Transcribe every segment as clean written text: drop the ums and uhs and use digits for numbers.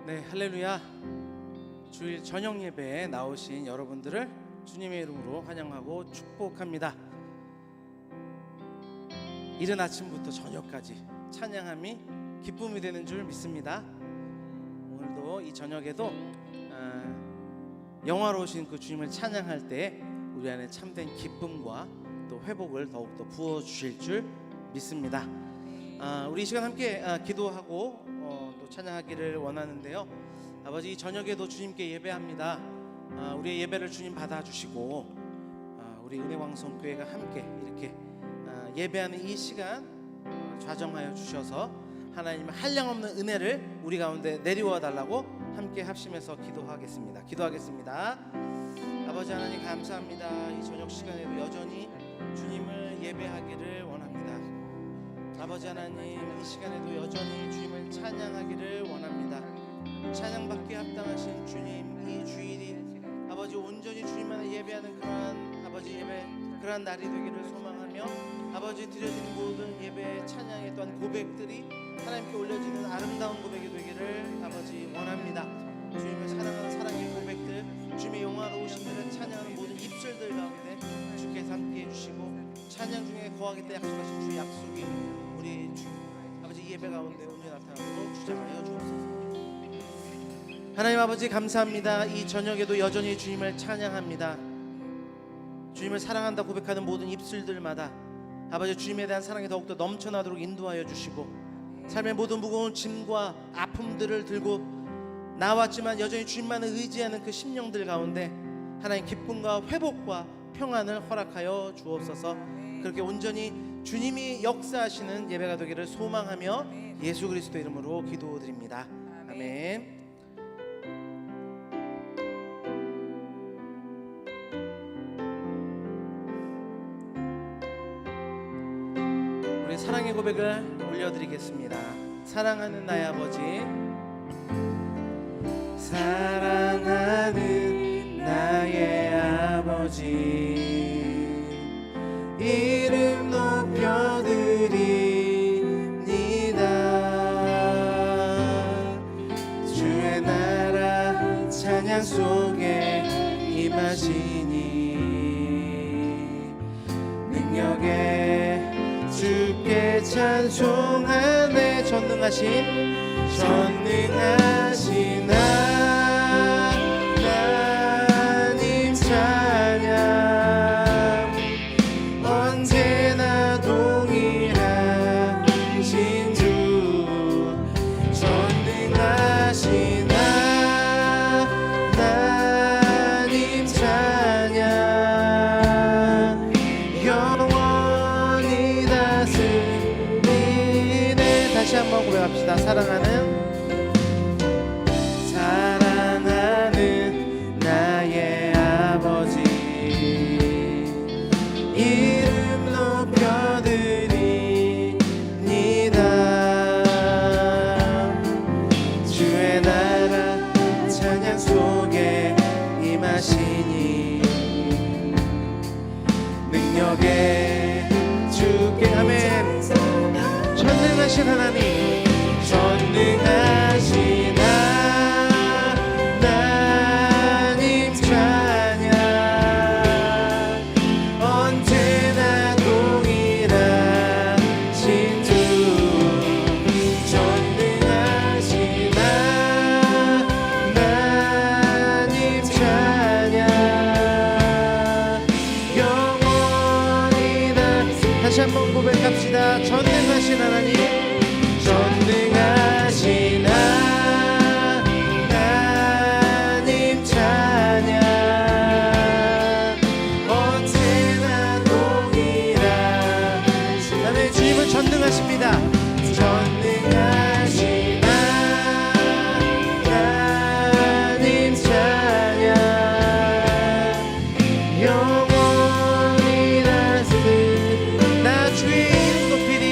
네, 할렐루야. 주일 저녁 예배에 나오신 여러분들을 주님의 이름으로 환영하고 축복합니다. 이른 아침부터 저녁까지 찬양함이 기쁨이 되는 줄 믿습니다. 오늘도 이 저녁에도 영화로우신 그 주님을 찬양할 때 우리 안에 참된 기쁨과 또 회복을 더욱더 부어주실 줄 믿습니다. 우리 이 시간 함께 기도하고 또 찬양하기를 원하는데요. 아버지, 이 저녁에도 주님께 예배합니다. 우리의 예배를 주님 받아주시고 우리 은혜왕성교회가 함께 이렇게 예배하는 이 시간 좌정하여 주셔서 하나님의 한량없는 은혜를 우리 가운데 내려와 달라고 함께 합심해서 기도하겠습니다. 아버지 하나님, 감사합니다. 이 저녁 시간에도 여전히 주님을 예배하기를 원합니다. 아버지 하나님, 이 시간에도 여전히 주님을 찬양하기를 원합니다. 찬양받기에 합당하신 주님, 이 주일이 아버지 온전히 주님만을 예배하는 그러한 날이 되기를 소망하며 아버지 드려지는 모든 예배, 찬양의 또한 고백들이 하나님께 올려지는 아름다운 고백이 되기를 아버지 원합니다. 주님을 사랑하는 사랑의 고백들, 주님의 영화로우심들을 찬양하는 모든 입술들 가운데 주께서 함께 해주시고 찬양 중에 거하겠다 약속하신 주 약속이 우리 주 아버지 예배 가운데 온전히 나타나도록 주장하여 주옵소서. 하나님 아버지, 감사합니다. 이 저녁에도 여전히 주님을 찬양합니다. 주님을 사랑한다 고백하는 모든 입술들마다 아버지 주님에 대한 사랑이 더욱더 넘쳐나도록 인도하여 주시고, 삶의 모든 무거운 짐과 아픔들을 들고 나왔지만 여전히 주님만을 의지하는 그 심령들 가운데 하나님 기쁨과 회복과 평안을 허락하여 주옵소서. 그렇게 온전히 주님이 역사하시는 예배가 되기를 소망하며 예수 그리스도 이름으로 기도드립니다. 아멘. 우리 사랑의 고백을 올려드리겠습니다. 사랑하는 나의 아버지, 사랑하는 나의 아버지, 이름 높여드립니다. 주의 나라 찬양 속에 임하시니 능력에 주께 찬송하네. 전능하신 하나님 찬양, 언제나 동일하신 주, 전능하신 하나님 찬양, 영원히 다스리네. 다시 한번 고백합시다. 사랑하는 나의 아버지, 이름 높여드립니다. 주의 나라 찬양 속에 임하시니 능력에 주께 아멘. 전능하신 하나님, 전능하신 하나님 찬양, 언제나 동일하신 주, 전능하신 하나님 찬양, 영원히 다시 한번 고백합시다. 전능하신 하나님, 전능하신 하나님 찬양, 언제나 동일하신 하나님. 주님은 전능하십니다. 전능하신 하나님 찬양, 영원히 다스리네. 나 주의 이름 높이리,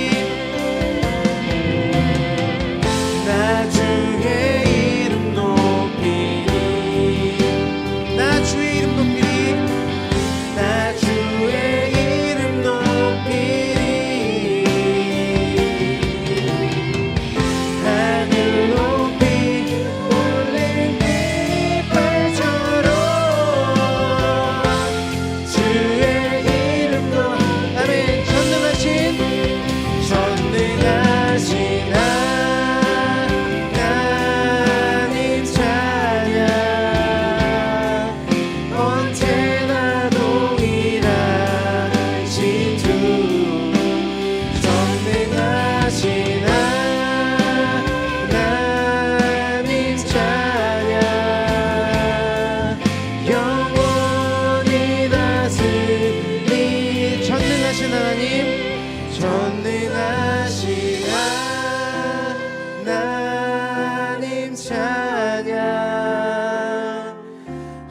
찬양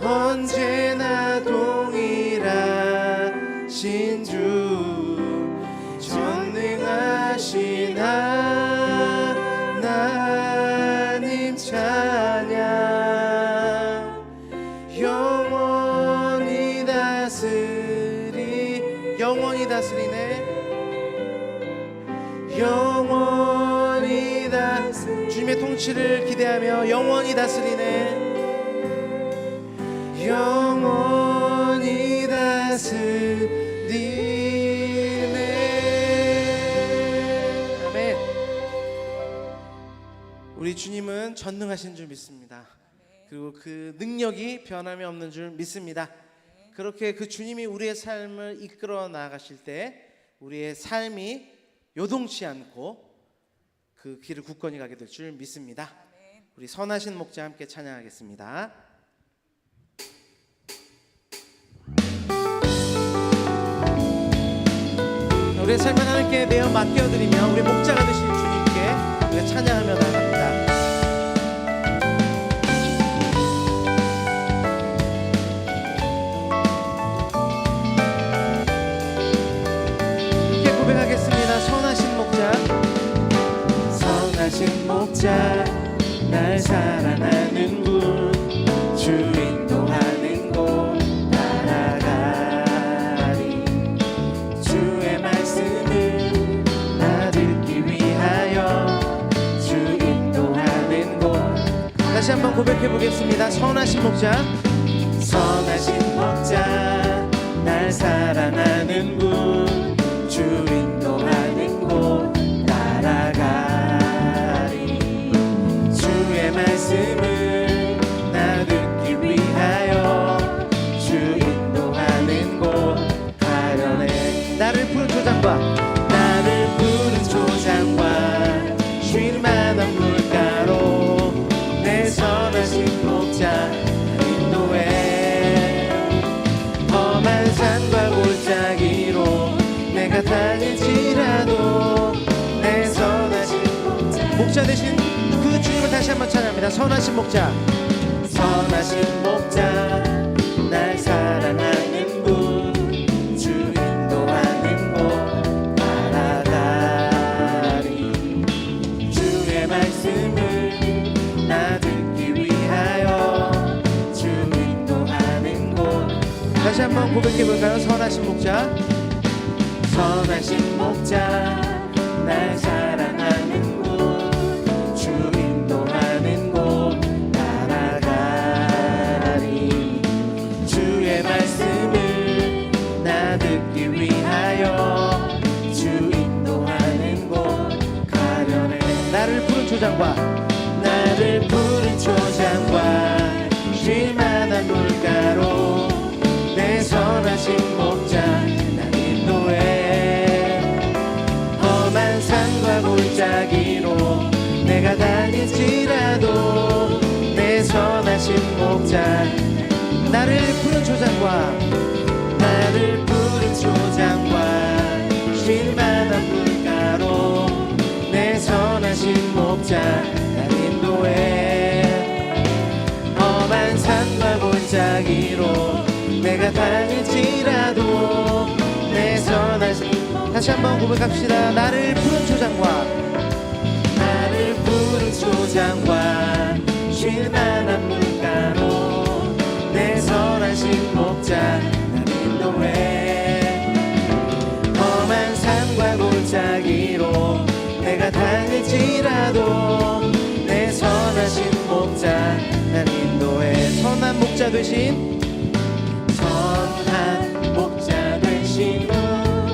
언제나 동일하신 주 전능하신 하나님 찬양 영원히 다스리네 영원히 주님의 통치를 기대하며 영원히 다스리네 영원히 다스리네. 아멘. 우리 주님은 전능하신 줄 믿습니다. 그리고 그 능력이 변함이 없는 줄 믿습니다. 그렇게 그 주님이 우리의 삶을 이끌어 나가실 때 우리의 삶이 요동치 않고 그 길을 굳건히 가게 될 줄 믿습니다. 우리 선하신 목자 함께 찬양하겠습니다. 우리의 삶을 하나님께 내어 맡겨드리며 우리 목자가 되신 주님께 우리가 찬양하며 나아갑니다. 고백하겠습니다. 선하신 목자 선하신 목자 날 사랑하는 분 주 인도하는 곳 따라가리 주의 말씀을 나 듣기 위하여 주 인도하는 곳. 다시 한번 고백해 보겠습니다. 선하신 목자 선하신 목자 날 사랑하는 분 주 인도하는 곳 따라가리 주의 말씀을 나 듣기 위하여 주 인도하는 곳 가려네. 나를 푸른 초장과 쉴 만한 물가로 내 선하신 목자 인도해 험한 산과 골짜기로 내가 다닐지라도 내 선하신 목자 되신 그 주님을 다시 한번 찬양합니다. 선하신 목자 선하신 목자 날 사랑하는 분 주 인도하는 곳 따라가리 주의 말씀을 나 듣기 위하여 주 인도하는 곳. 다시 한번 고백해볼까요? 선하신 목자 선하신 목자 날 사랑하는 곳 주 인도하는 곳 따라가리 주의 말씀을 나 듣기 위하여 주 인도하는 곳 가려네. 나를 푸른 초장과 쉴 만한 물가로 내 선하신 목자 산과 골짜기로 내가 다닐지라도 내 선하신 목자 나를 푸른 초장과 쉴 만한 물가로 내 선하신 목자 날 인도해 험한 산과 골짜기로 내가 다닐지라도 내 선하신. 다시 한번 고백합시다. 나를 푸른 초장과 쉴 만한 물가로 내 선하신 목자 날 인도해 험한 산과 골짜기로 내가 다닐지라도 내 선하신 목자 날 인도해. 선한 목자 되신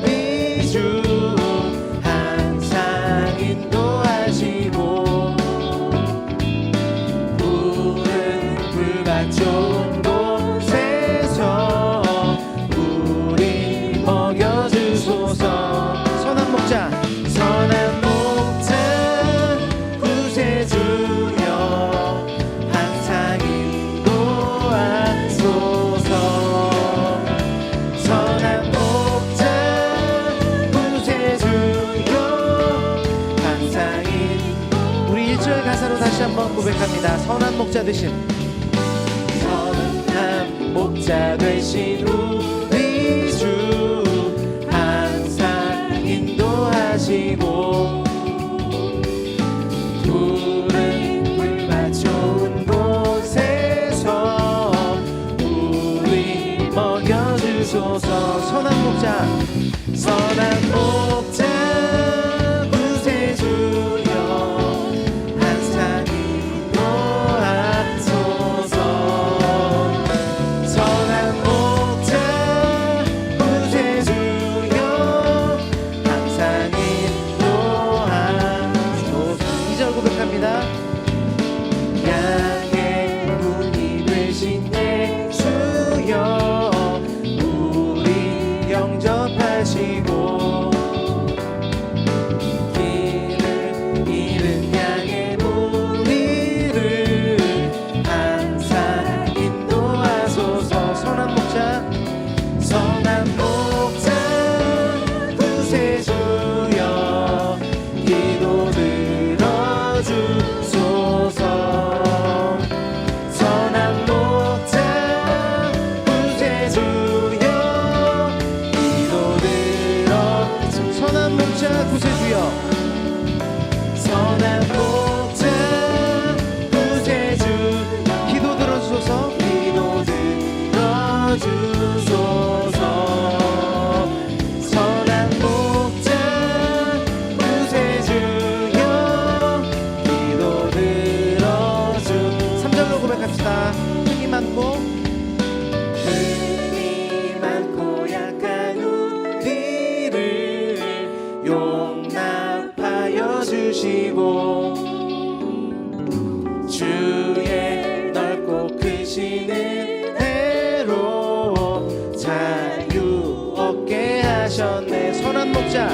우리 주 항상 인도하시고 푸른 풀밭 좋은 곳에서 우리 먹여주소서. 선한 목자 구세주여 항상 인도하소서. 1절 가사로 다시 한번 고백합니다. 선한 목자 되신, 선한 목자 되신 우리 주 항상 인도하시고 푸른 불밭 좋은 곳에서 우리 먹여주소서. 선한 목자, 선한 목자 구세주여 항상 인도하소서. 선한 목자 구세주여 항상 인도하소서. 2절 고백합니다. 양의 문이 되신 예수여 우리 영접하시고 길을 잃은 양의 무리를 항상 인도하소서. 선한 목자, 선한 목자 구세주여 기도 들어주소서. 선한 목자 구세주여 기도 들어. 선한 목자 구세주여, 선한 목자 구세주 기도 들어주소서. 기도 들어주소서. 선한 목자 구세주여 기도 들어주. 3절로 고백합시다. 흠이 많고 약한 우리를 용납하여 주시고 주의 넓고 크신 은혜로 자유 얻게 하셨네. 선한 목자,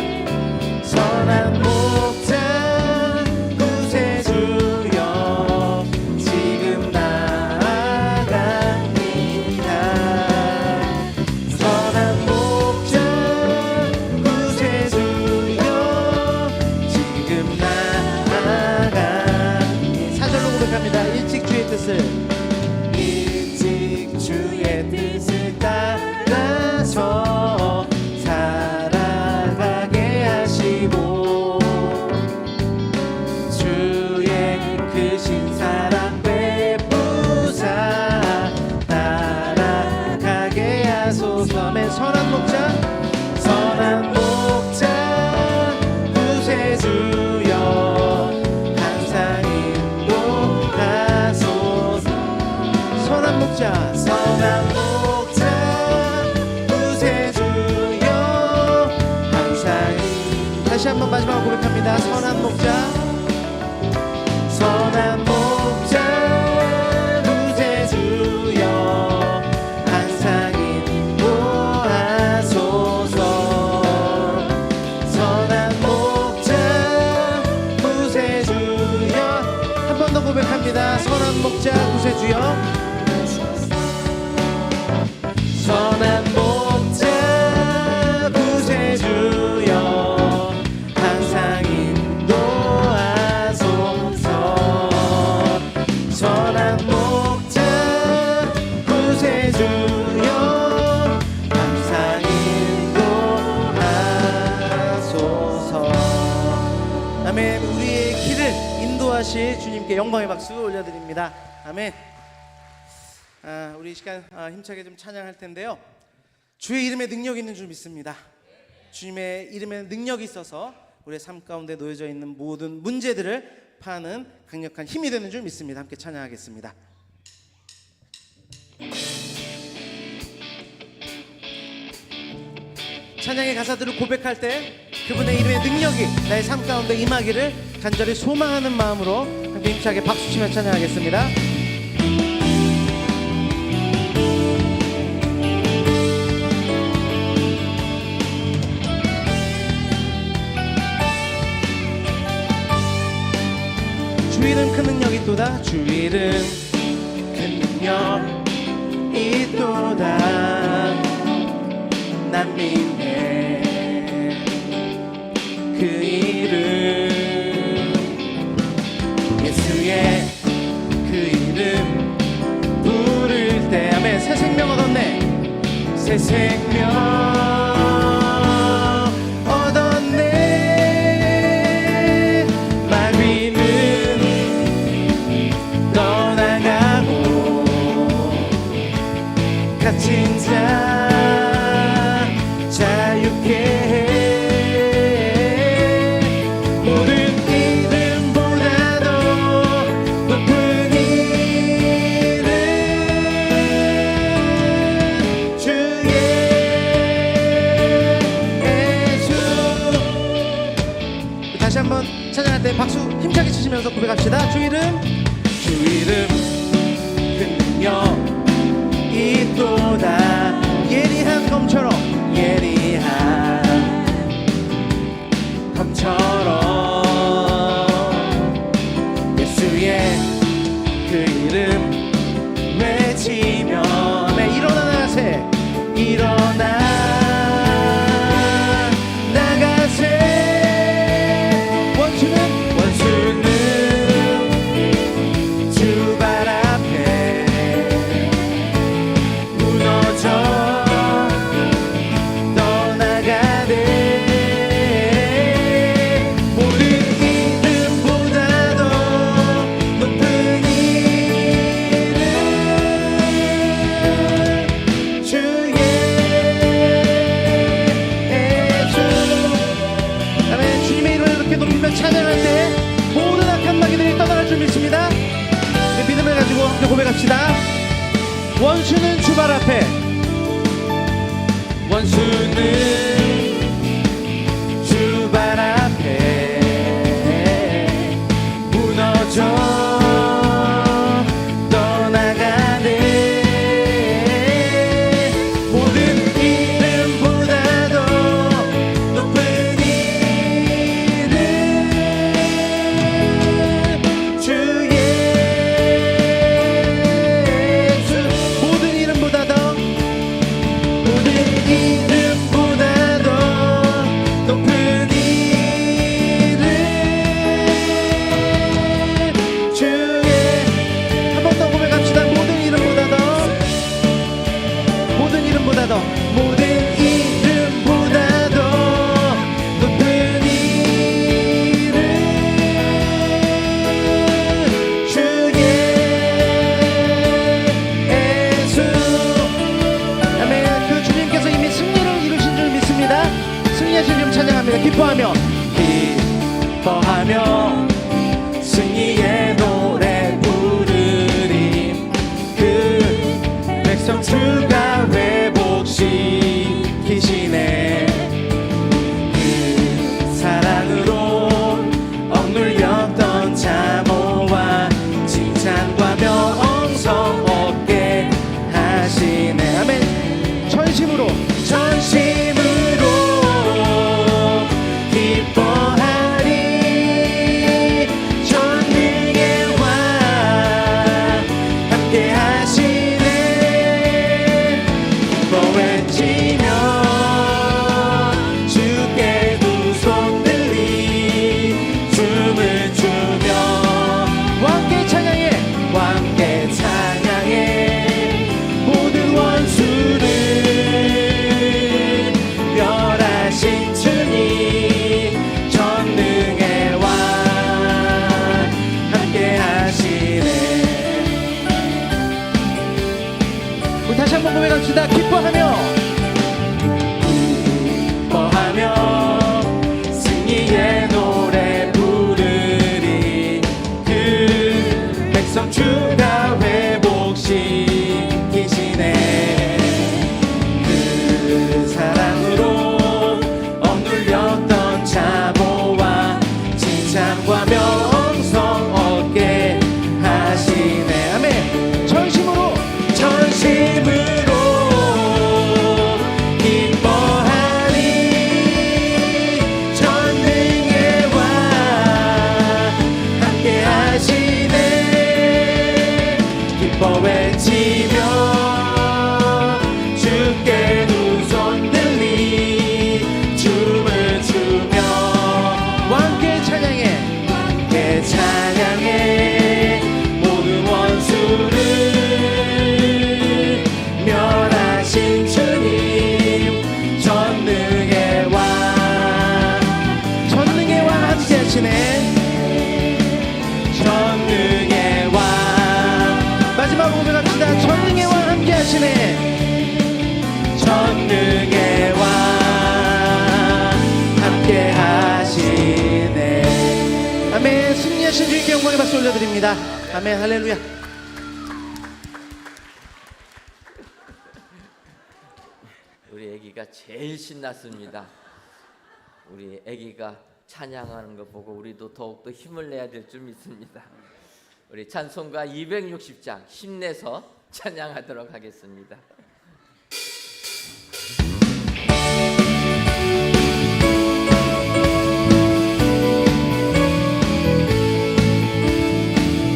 선한 목자 구세주여 지금 나아갑니다. 선한 목자 구세주여 지금 나아갑니다. 4절로 고백합니다. 일찍 주의 뜻을, 일찍 주의 뜻을 따라서 살아가게 하시고 주의 크신 사랑 베푸사 따라가게 하소서. 아멘. 선한 목자, 선한 목자 구세주여 항상 인도하소서. 선한 목자, 선한 목자 구세주여 항상. 다시 한번 마지막으로 고백합니다. 선한 목자, 선한 목자 구세주여 항상 인도하소서. 선한 목자 구세주여 한 번 더 고백합니다. 선한 목자 구세주여, 선한 목자 구세주여 항상 인도하소서. 선한 목자 구세주여 항상 인도하소서. 아멘. 우리의 길을 인도하실 주님께 영광의 박수 올려드립니다. 아멘. 우리 이 시간 힘차게 좀 찬양할 텐데요. 주의 이름에 능력이 있는 줄 믿습니다. 주님의 이름에 능력이 있어서 우리의 삶 가운데 놓여져 있는 모든 문제들을 파는 강력한 힘이 되는 줄 믿습니다. 함께 찬양하겠습니다. 찬양의 가사들을 고백할 때 그분의 이름의 능력이 나의 삶 가운데 임하기를 간절히 소망하는 마음으로 함께 힘차게 박수치며 찬양하겠습니다. 주 이름 큰 능력이 있도다. 주 이름 큰 능력이 있도다. 난 믿네 그 이름 예수의 그 이름 부를 때 아멘. 새 생명 얻었네. 새 생명 얻었네. 마귀는 떠나가고 갇힌 자 자유케 해. 모든 이름보다도 높은 이름 주 예수. 다시 한번 찬양할 때 박수 힘차게 치시면서 고백합시다. 주 이름 큰 능력 있도다. 예리한 검처럼 예수의 그 이름 외치며 네, 일어나 나가세. 일어나 나가세. 원수는 주 발 앞에 무너져 떠나가네. 모든 이름보다도 높은 이름 주 예수. 아멘. 주님의 이름을 이렇게 높이며 찬양할 때 모든 악한 마귀들이 떠나갈 줄 믿습니다. 믿음을 가지고 함께 고백합시다. 원수는 주 발 앞에 주 발 앞에 무너져 떠나가네. 모든 이름보다도 높은 이름 주 예수. 모든 이름보다도 높은 이름 주의. 한 번 더 고백합시다. 모든 이름보다도 높은 이름 주의 예수. 아멘. 그 주님께서 이미 승리를 이루신 줄 믿습니다. 승리하신 주 찬양합니다. 기뻐하며 승리의 노래 부르리. 그 백성 주가 회복시키시네. 그 사랑으로 억눌렸던 자모와 칭찬과 명성 얻게 하시네. 아멘. 전심으로 기뻐하리. 전능의 왕 함께 하시네. 기뻐 외치며 주께 두 손 들리 춤을 추며 왕께 찬양해. 모든 원수를 멸하신 주님 전능의 왕 함께 하시네. 우리 다시 한번 고백합시다. 기뻐하며 승리의 노래 부르리. 그 백성 주가 회복시키시네. 그 사랑으로 억눌렸던 자모와 칭찬과 명성 얻게 하시네. 아멘. 전심으로 하시네. 전능의 왕 함께 하시네. 아멘. 승리하신 주님께 영광의 박수 올려드립니다. 아멘. 할렐루야. 우리 아기가 제일 신났습니다. 우리 아기가 찬양하는 거 보고 우리도 더욱더 힘을 내야 될 줄 믿습니다. 우리 찬송가 260장 힘내서 찬양하도록 하겠습니다.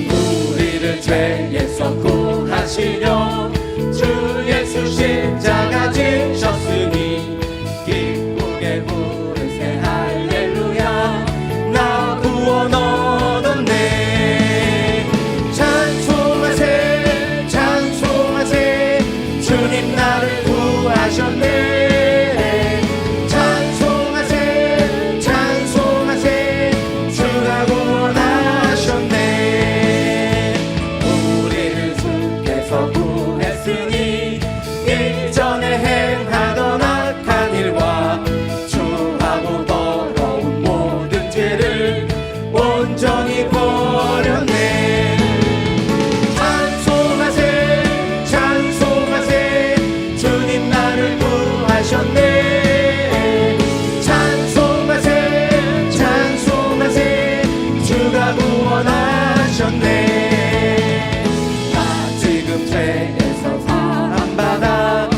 우리를 죄에서 구하시려 주 예수 십자가 지셨으니 기쁘게 부르세 할렐루야. 나 구원 얻었네. 찬송하세 찬송하세 주님 나를 구하셨네. 찬송하세 찬송하세 주가 구원하셨네. 우리를 주께서 구했으니 일전에 행하던 악한 일과 추하고 더러운 모든 죄를 온전히 버렸네. 찬송하세 찬송하세 주님 나를 구하셨네. 찬송하세 찬송하세 주가 구원하셨네. 나 지금 죄에서 사함받아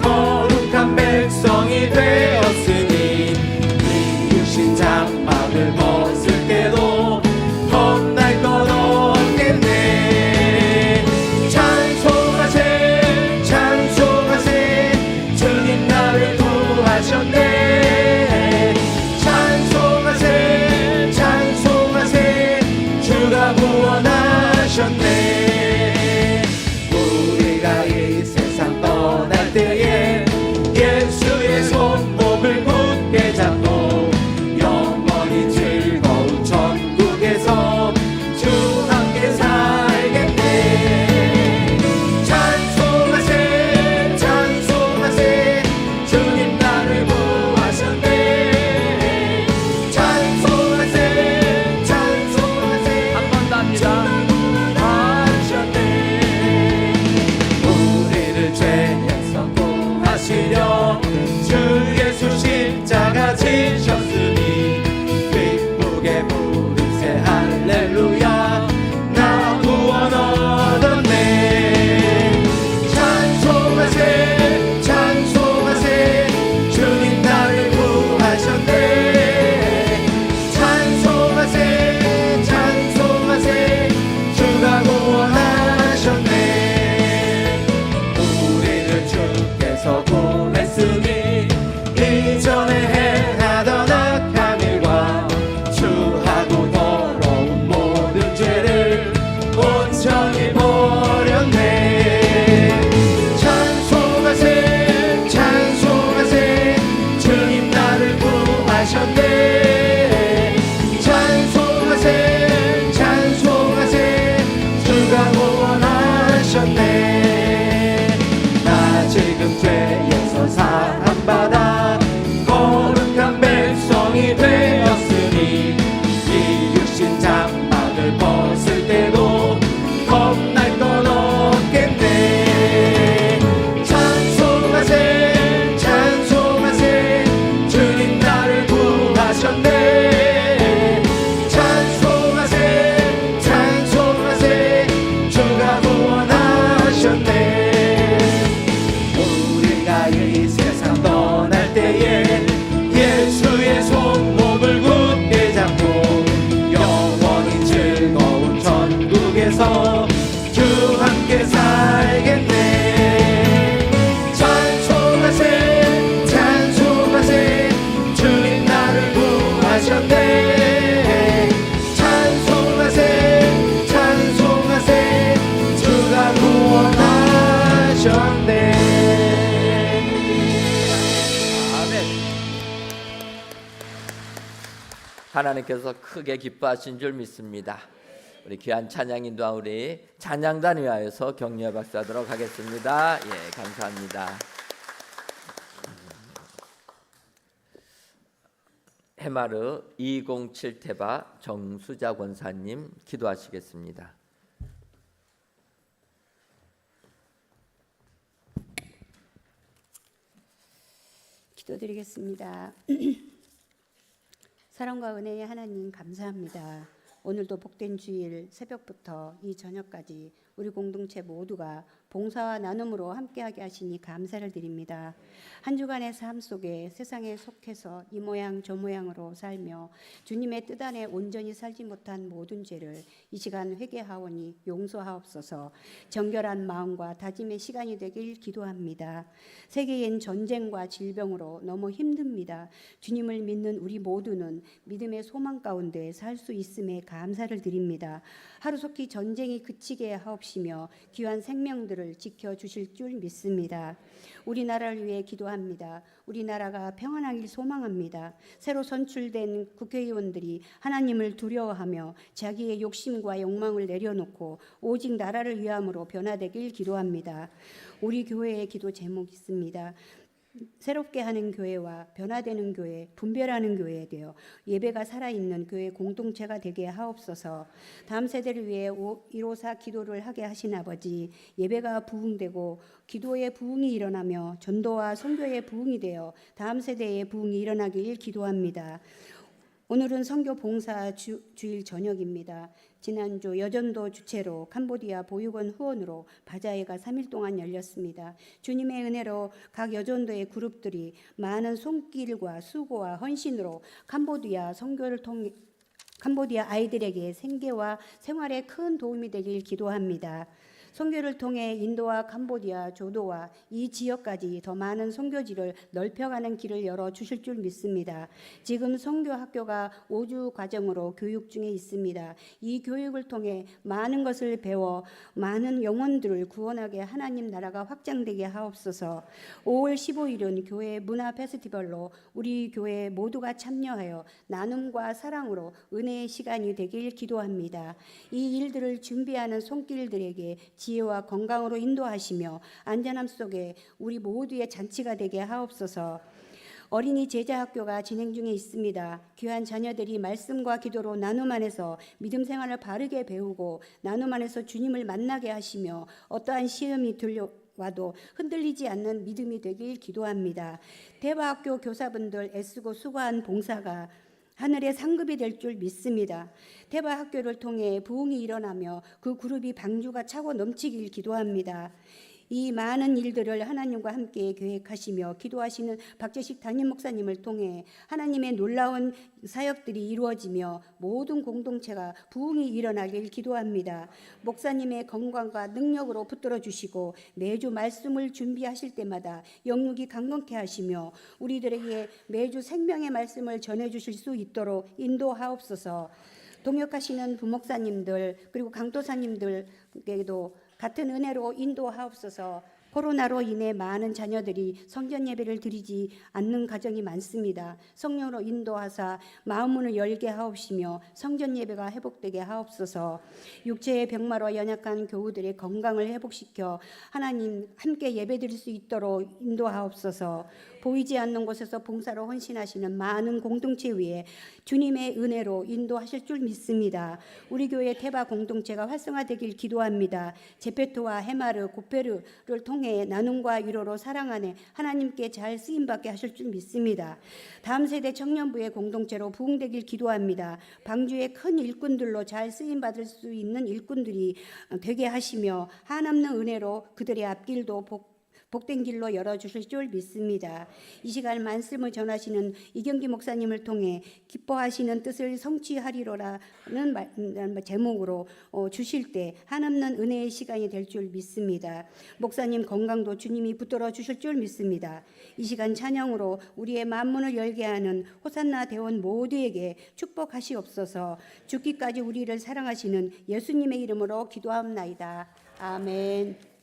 거룩한 백성이 되었으니 이으신 장막을 벗을 때도 겁날 것 없겠네. 찬송하세 찬송하세 주님 나를 구하셨네. 찬송하세 찬송하세 주가 구원하셨네. 우리가 이 세상 떠날 때에 예수의 손목을 굳게 잡고 영원히 즐거운 천국에서 주 함께 살겠네. 찬송하세 찬송하세 주님 나를 구하셨네. 찬송하세 찬송하세 한 번 더 합니다. 우리를 죄에서 구하시려 주 예수 십자가 지셨으니 기쁘게 부르세 할렐루야. 나 구원 얻었네. 찬송하세 찬송하세 주님 나를 구하셨네. 찬송하세 찬송하세 주가 구원하셨네. 우리를 주께서 구했으니 이전에 행하던 악한 일과 추하고 더러운 모든 죄를 온전히 버렸네. 찬송하세 찬송하세 주님 나를 구하셨네. 찬송하세 찬송하세 주가 구원하셨네. 나 지금 죄에서 사함받아 거룩한 백성이 되었으니 이으신 장막을 벗을 때도 겁날 건 없겠네. 찬송하세 찬송하세 주님 나를 구하셨네. 찬송하세 찬송하세 주가 구원하셨네. 우리가 이 세상 떠날 때에 예수의 손목을 굳게 잡고 영원히 즐거운 천국에서 주 함께 살겠네. 찬송하세 찬송하세 주님 나를 구하셨네. 찬송하세 찬송하세 주가 구원하셨네. 하나님께서 크게 기뻐하신 줄 믿습니다. 우리 귀한 찬양 인도한 우리 찬양단 위하여서 격려 박수하도록 하겠습니다. 예, 감사합니다. 해마르 207태바 정수자 권사님 기도하시겠습니다. 기도드리겠습니다. 사랑과 은혜의 하나님 감사합니다. 오늘도 복된 주일 새벽부터 이 저녁까지 우리 공동체 모두가 봉사와 나눔으로 함께하게 하시니 감사를 드립니다. 한 주간의 삶 속에 세상에 속해서 이 모양 저 모양으로 살며 주님의 뜻 안에 온전히 살지 못한 모든 죄를 이 시간 회개하오니 용서하옵소서. 정결한 마음과 다짐의 시간이 되길 기도합니다. 세계엔 전쟁과 질병으로 너무 힘듭니다. 주님을 믿는 우리 모두는 믿음의 소망 가운데 살 수 있음에 감사를 드립니다. 하루속히 전쟁이 그치게 하옵시며 귀한 생명들을 지켜주실 줄 믿습니다. 우리나라를 위해 기도합니다. 우리나라가 평안하길 소망합니다. 새로 선출된 국회의원들이 하나님을 두려워하며 자기의 욕심과 욕망을 내려놓고 오직 나라를 위함으로 변화되길 기도합니다. 우리 교회의 기도 제목이 있습니다. 새롭게 하는 교회와 변화되는 교회, 분별하는 교회에 되어 예배가 살아있는 교회 공동체가 되게 하옵소서. 다음 세대를 위해 154 기도를 하게 하신 아버지, 예배가 부흥되고 기도의 부흥이 일어나며 전도와 선교의 부흥이 되어 다음 세대의 부흥이 일어나길 기도합니다. 오늘은 선교 봉사 주일 저녁입니다. 지난주 여전도 주최로 캄보디아 보육원 후원으로 바자회가 3일 동안 열렸습니다. 주님의 은혜로 각 여전도의 그룹들이 많은 손길과 수고와 헌신으로 캄보디아 선교를 통해 캄보디아 아이들에게 생계와 생활에 큰 도움이 되길 기도합니다. 선교를 통해 인도와 캄보디아, 조도와 이 지역까지 더 많은 선교지를 넓혀가는 길을 열어주실 줄 믿습니다. 지금 선교 학교가 5주 과정으로 교육 중에 있습니다. 이 교육을 통해 많은 것을 배워 많은 영혼들을 구원하게 하나님 나라가 확장되게 하옵소서. 5월 15일은 교회 문화 페스티벌로 우리 교회 모두가 참여하여 나눔과 사랑으로 은혜의 시간이 되길 기도합니다. 이 일들을 준비하는 손길들에게 지혜와 건강으로 인도하시며 안전함 속에 우리 모두의 잔치가 되게 하옵소서. 어린이 제자학교가 진행 중에 있습니다. 귀한 자녀들이 말씀과 기도로 나눔 안에서 믿음 생활을 바르게 배우고 나눔 안에서 주님을 만나게 하시며 어떠한 시험이 와도 흔들리지 않는 믿음이 되길 기도합니다. 대화학교 교사분들 애쓰고 수고한 봉사가 하늘의 상급이 될 줄 믿습니다. 태바 학교를 통해 부흥이 일어나며 그 그룹이 방주가 차고 넘치길 기도합니다. 이 많은 일들을 하나님과 함께 계획하시며 기도하시는 박재식 담임 목사님을 통해 하나님의 놀라운 사역들이 이루어지며 모든 공동체가 부흥이 일어나길 기도합니다. 목사님의 건강과 능력으로 붙들어 주시고 매주 말씀을 준비하실 때마다 영육이 강건케 하시며 우리들에게 매주 생명의 말씀을 전해 주실 수 있도록 인도하옵소서. 동역하시는 부목사님들 그리고 강도사님들에게도 같은 은혜로 인도하옵소서. 코로나로 인해 많은 자녀들이 성전 예배를 드리지 않는 가정이 많습니다. 성령으로 인도하사 마음문을 열게 하옵시며 성전 예배가 회복되게 하옵소서. 육체의 병마로 연약한 교우들의 건강을 회복시켜 하나님 함께 예배드릴 수 있도록 인도하옵소서. 보이지 않는 곳에서 봉사로 헌신하시는 많은 공동체 위에 주님의 은혜로 인도하실 줄 믿습니다. 우리 교회 태바 공동체가 활성화되길 기도합니다. 제페토와 해마르, 고페르를 통해 나눔과 위로로 사랑 안에 하나님께 잘 쓰임받게 하실 줄 믿습니다. 다음 세대 청년부의 공동체로 부흥되길 기도합니다. 방주의 큰 일꾼들로 잘 쓰임받을 수 있는 일꾼들이 되게 하시며 한없는 은혜로 그들의 앞길도 복된 길로 열어주실 줄 믿습니다. 이 시간 말씀을 전하시는 이경기 목사님을 통해 기뻐하시는 뜻을 성취하리로라는 제목으로 주실 때 한없는 은혜의 시간이 될 줄 믿습니다. 목사님 건강도 주님이 붙들어 주실 줄 믿습니다. 이 시간 찬양으로 우리의 만문을 열게 하는 호산나 대원 모두에게 축복하시옵소서. 죽기까지 우리를 사랑하시는 예수님의 이름으로 기도하옵나이다. 아멘.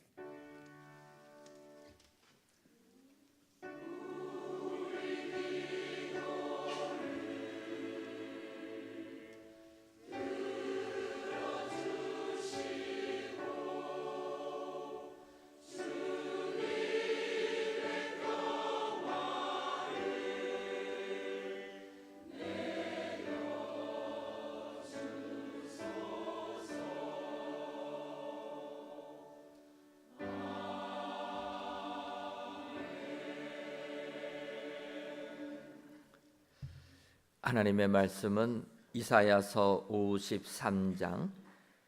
하나님의 말씀은 이사야서 53장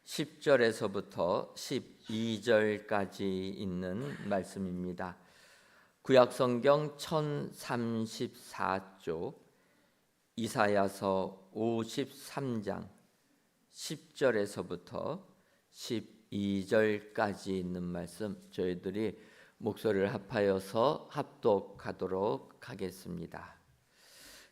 10절에서부터 12절까지 있는 말씀입니다. 구약성경 1034쪽 이사야서 53장 10절에서부터 12절까지 있는 말씀, 저희들이 목소리를 합하여서 합독하도록 하겠습니다.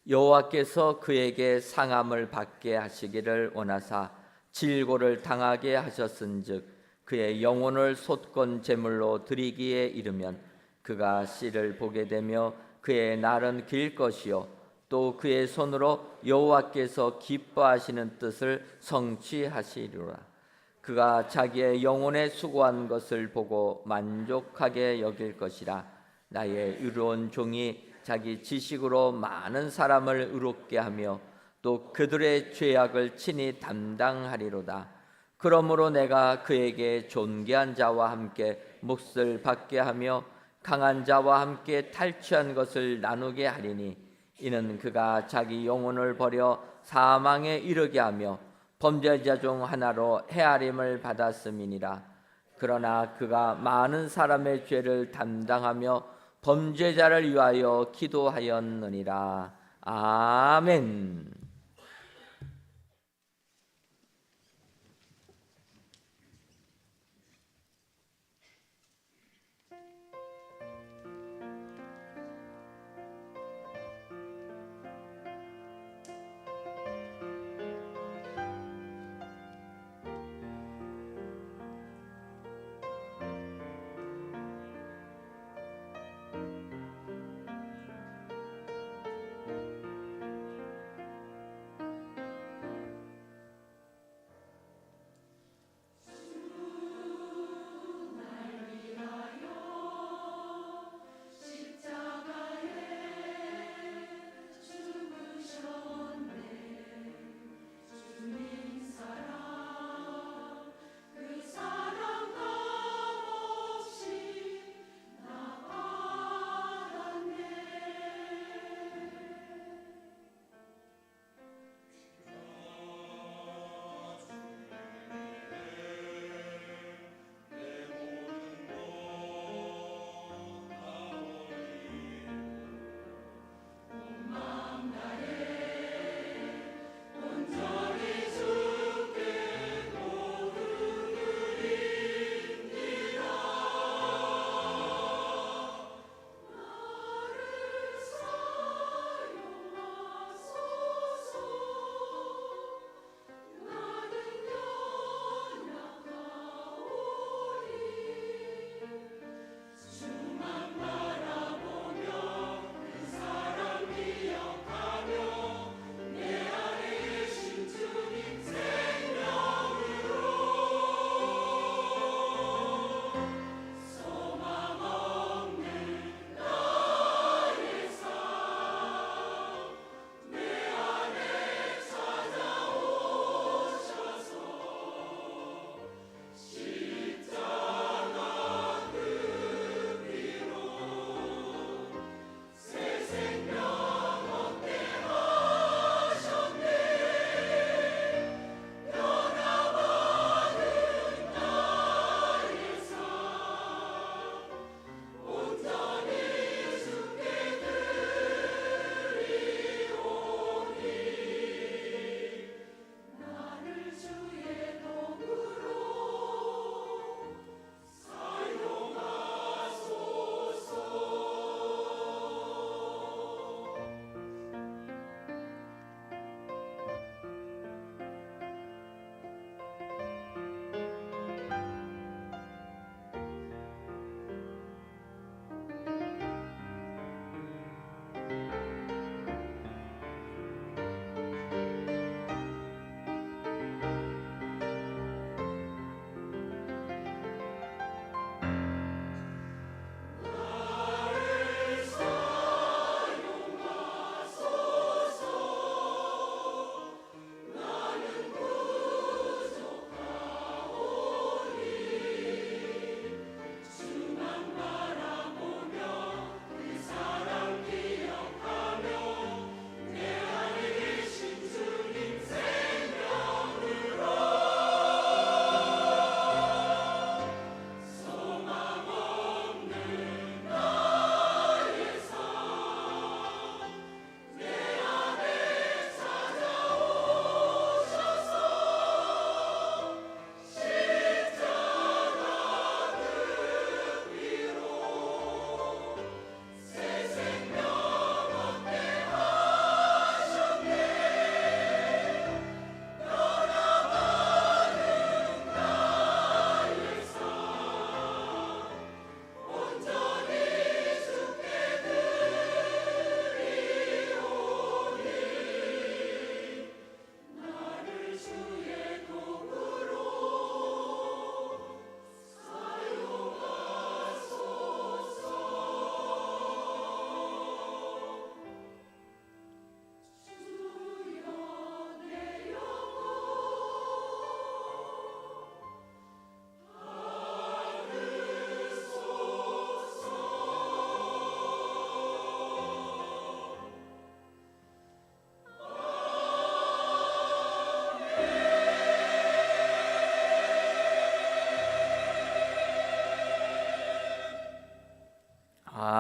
여호와께서 그에게 상함을 받게 하시기를 원하사 질고를 당하게 하셨은즉 그의 영혼을 솥건 제물로 드리기에 이르면 그가 씨를 보게 되며 그의 날은 길 것이요 또 그의 손으로 여호와께서 기뻐하시는 뜻을 성취하시리로라. 그가 자기의 영혼에 수고한 것을 보고 만족하게 여길 것이라. 나의 의로운 종이 자기 지식으로 많은 사람을 의롭게 하며 또 그들의 죄악을 친히 담당하리로다. 그러므로 내가 그에게 존귀한 자와 함께 몫을 받게 하며 강한 자와 함께 탈취한 것을 나누게 하리니 이는 그가 자기 영혼을 버려 사망에 이르게 하며 범죄자 중 하나로 헤아림을 받았음이니라. 그러나 그가 많은 사람의 죄를 담당하며 범죄자를 위하여 기도하였느니라. 아멘.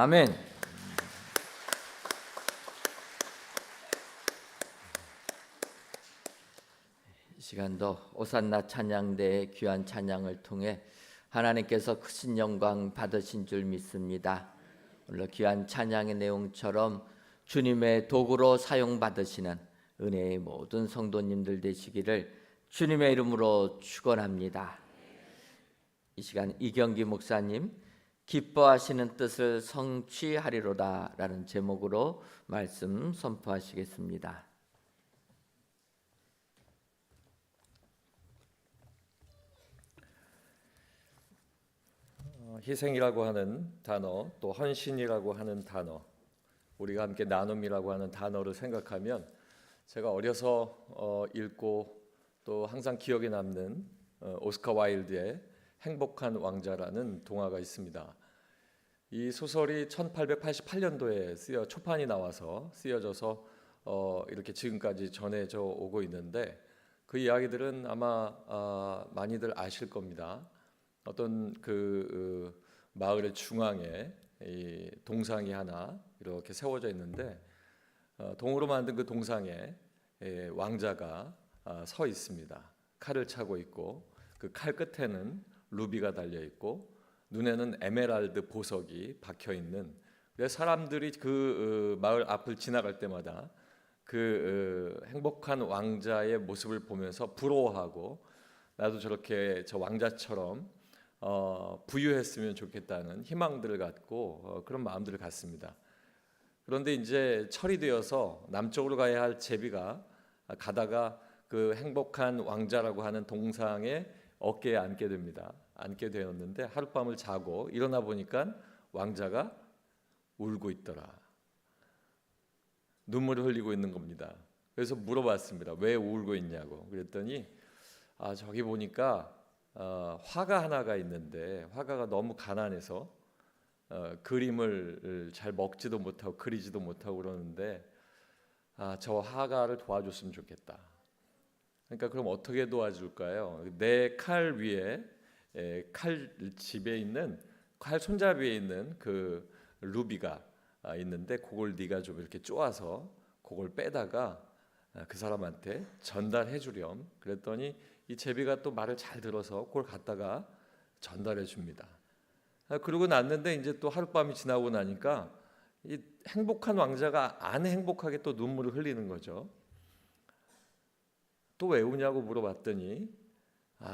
아멘. 이 시간도 오산나 찬양대의 귀한 찬양을 통해 하나님께서 크신 영광 받으신 줄 믿습니다. 오늘 귀한 찬양의 내용처럼 주님의 도구로 사용받으시는 은혜의 모든 성도님들 되시기를 주님의 이름으로 축원합니다. 이 시간 이경기 목사님 기뻐하시는 뜻을 성취하리로다 라는 제목으로 말씀 선포하시겠습니다. 희생이라고 하는 단어, 또 헌신이라고 하는 단어, 우리가 함께 나눔이라고 하는 단어를 생각하면 제가 어려서 읽고 또 항상 기억에 남는 오스카 와일드의 행복한 왕자라는 동화가 있습니다. 이 소설이 1888년도에 초판이 나와서 쓰여져서 이렇게 지금까지 전해져 오고 있는데 그 이야기들은 아마 많이들 아실 겁니다. 어떤 마을의 중앙에 이 동상이 하나 이렇게 세워져 있는데 동으로 만든 그 동상에 왕자가 서 있습니다. 칼을 차고 있고 그 칼 끝에는 루비가 달려 있고 눈에는 에메랄드 보석이 박혀 있는. 그래서 사람들이 그 마을 앞을 지나갈 때마다 그 행복한 왕자의 모습을 보면서 부러워하고 나도 저렇게 저 왕자처럼 부유했으면 좋겠다는 희망들을 갖고 그런 마음들을 갖습니다. 그런데 이제 철이 되어서 남쪽으로 가야 할 제비가 가다가 그 행복한 왕자라고 하는 동상의 어깨에 앉게 됩니다. 앉게 되었는데 하룻밤을 자고 일어나 보니까 왕자가 울고 있더라. 눈물을 흘리고 있는 겁니다. 그래서 물어봤습니다. 왜 울고 있냐고. 그랬더니 저기 보니까 화가 하나가 있는데 화가가 너무 가난해서 그림을 잘 먹지도 못하고 그리지도 못하고 그러는데 저 화가를 도와줬으면 좋겠다. 그러니까 그럼 어떻게 도와줄까요? 내 칼 위에 칼 집에 있는 칼 손잡이에 있는 그 루비가 있는데 그걸 네가 좀 이렇게 쪼아서 그걸 빼다가 그 사람한테 전달해 주렴. 그랬더니 이 제비가 또 말을 잘 들어서 그걸 갖다가 전달해 줍니다. 그러고 났는데 이제 또 하룻밤이 지나고 나니까 이 행복한 왕자가 안 행복하게 또 눈물을 흘리는 거죠. 또 왜 우냐고 물어봤더니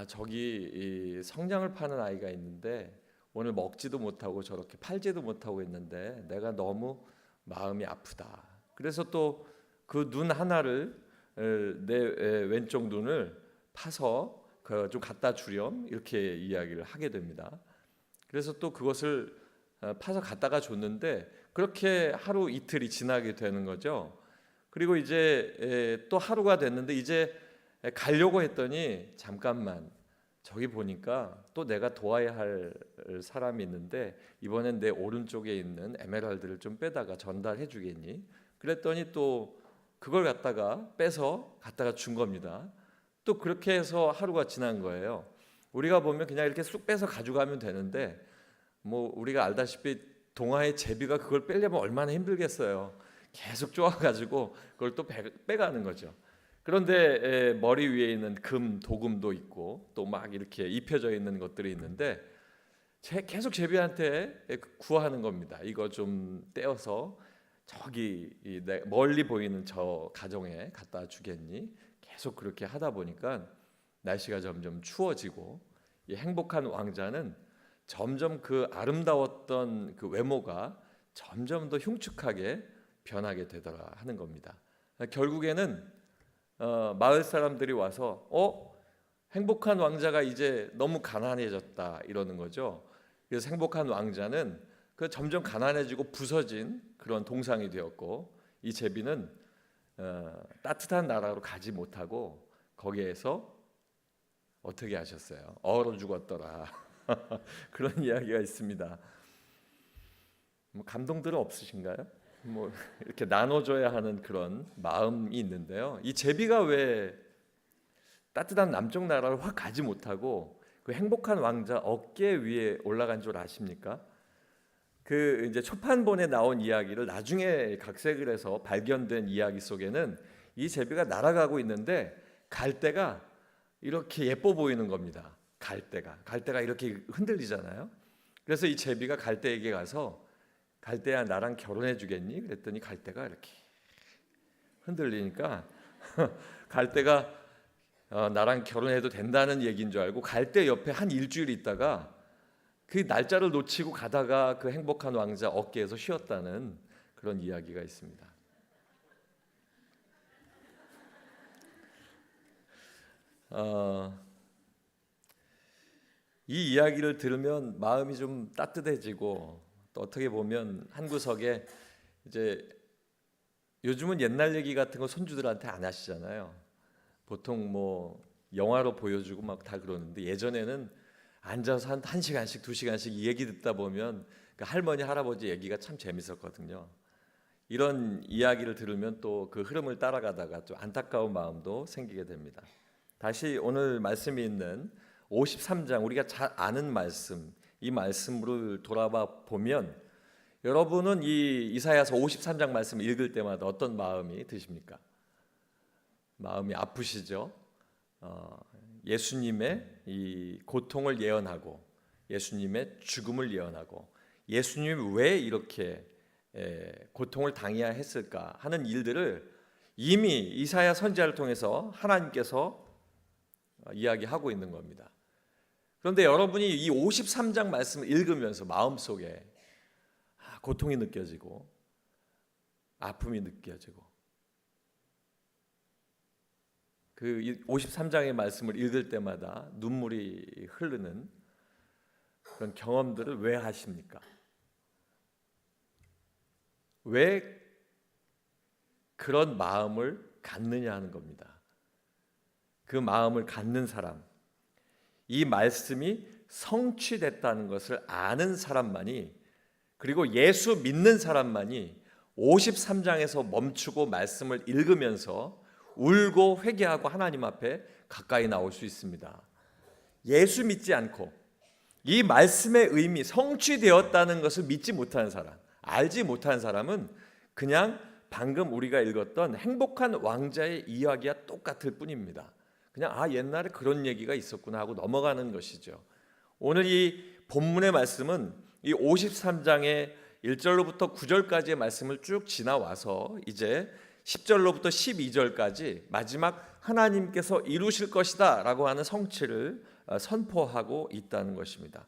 저기 이 성냥을 파는 아이가 있는데 오늘 먹지도 못하고 저렇게 팔지도 못하고 있는데 내가 너무 마음이 아프다. 그래서 또 그 눈 하나를 내 왼쪽 눈을 파서 좀 갖다 주렴 이렇게 이야기를 하게 됩니다. 그래서 또 그것을 파서 갖다가 줬는데 그렇게 하루 이틀이 지나게 되는 거죠. 그리고 이제 또 하루가 됐는데 이제 가려고 했더니 잠깐만 저기 보니까 또 내가 도와야 할 사람이 있는데 이번엔 내 오른쪽에 있는 에메랄드를 좀 빼다가 전달해 주겠니? 그랬더니 또 그걸 갖다가 빼서 갖다가 준 겁니다. 또 그렇게 해서 하루가 지난 거예요. 우리가 보면 그냥 이렇게 쑥 빼서 가져가면 되는데 뭐 우리가 알다시피 동화의 제비가 그걸 빼려면 얼마나 힘들겠어요. 계속 쪼아가지고 그걸 또 빼가는 거죠. 그런데 머리 위에 있는 금 도금도 있고 또 막 이렇게 입혀져 있는 것들이 있는데 계속 제비한테 구하는 겁니다. 이거 좀 떼어서 저기 멀리 보이는 저 가정에 갖다 주겠니? 계속 그렇게 하다 보니까 날씨가 점점 추워지고 이 행복한 왕자는 점점 그 아름다웠던 그 외모가 점점 더 흉측하게 변하게 되더라 하는 겁니다. 결국에는 마을 사람들이 와서 행복한 왕자가 이제 너무 가난해졌다 이러는 거죠. 그래서 행복한 왕자는 그 점점 가난해지고 부서진 그런 동상이 되었고 이 제비는 따뜻한 나라로 가지 못하고 거기에서 어떻게 하셨어요? 얼어 죽었더라. 그런 이야기가 있습니다. 뭐 감동들은 없으신가요? 뭐 이렇게 나눠줘야 하는 그런 마음이 있는데요. 이 제비가 왜 따뜻한 남쪽 나라를 확 가지 못하고 그 행복한 왕자 어깨 위에 올라간 줄 아십니까? 그 이제 초판본에 나온 이야기를 나중에 각색을 해서 발견된 이야기 속에는 이 제비가 날아가고 있는데 갈대가 이렇게 예뻐 보이는 겁니다. 갈대가 이렇게 흔들리잖아요. 그래서 이 제비가 갈대에게 가서 갈대야 나랑 결혼해 주겠니? 그랬더니 갈대가 이렇게 흔들리니까 갈대가 나랑 결혼해도 된다는 얘기인 줄 알고 갈대 옆에 한 일주일 있다가 그 날짜를 놓치고 가다가 그 행복한 왕자 어깨에서 쉬었다는 그런 이야기가 있습니다. 이 이야기를 들으면 마음이 좀 따뜻해지고 또 어떻게 보면 한 구석에 이제 요즘은 옛날 얘기 같은 거 손주들한테 안 하시잖아요. 보통 뭐 영화로 보여주고 막 다 그러는데 예전에는 앉아서 한 시간씩 두 시간씩 이 얘기 듣다 보면 그 할머니 할아버지 얘기가 참 재밌었거든요. 이런 이야기를 들으면 또 그 흐름을 따라가다가 좀 안타까운 마음도 생기게 됩니다. 다시 오늘 말씀이 있는 53장 우리가 잘 아는 말씀 이 말씀을 돌아봐 보면 여러분은 이 이사야서 53장 말씀을 읽을 때마다 어떤 마음이 드십니까? 마음이 아프시죠? 예수님의 이 고통을 예언하고 예수님의 죽음을 예언하고 예수님이 왜 이렇게 고통을 당해야 했을까 하는 일들을 이미 이사야 선지자를 통해서 하나님께서 이야기하고 있는 겁니다. 그런데 여러분이 이 53장 말씀을 읽으면서 마음속에 고통이 느껴지고 아픔이 느껴지고 그 53장의 말씀을 읽을 때마다 눈물이 흐르는 그런 경험들을 왜 하십니까? 왜 그런 마음을 갖느냐 하는 겁니다. 그 마음을 갖는 사람, 이 말씀이 성취됐다는 것을 아는 사람만이 그리고 예수 믿는 사람만이 53장에서 멈추고 말씀을 읽으면서 울고 회개하고 하나님 앞에 가까이 나올 수 있습니다. 예수 믿지 않고 이 말씀의 의미 성취되었다는 것을 믿지 못하는 사람, 알지 못하는 사람은 그냥 방금 우리가 읽었던 행복한 왕자의 이야기와 똑같을 뿐입니다. 그냥 옛날에 그런 얘기가 있었구나 하고 넘어가는 것이죠. 오늘 이 본문의 말씀은 이 53장의 1절로부터 9절까지의 말씀을 쭉 지나와서 이제 10절로부터 12절까지 마지막 하나님께서 이루실 것이다 라고 하는 성취를 선포하고 있다는 것입니다.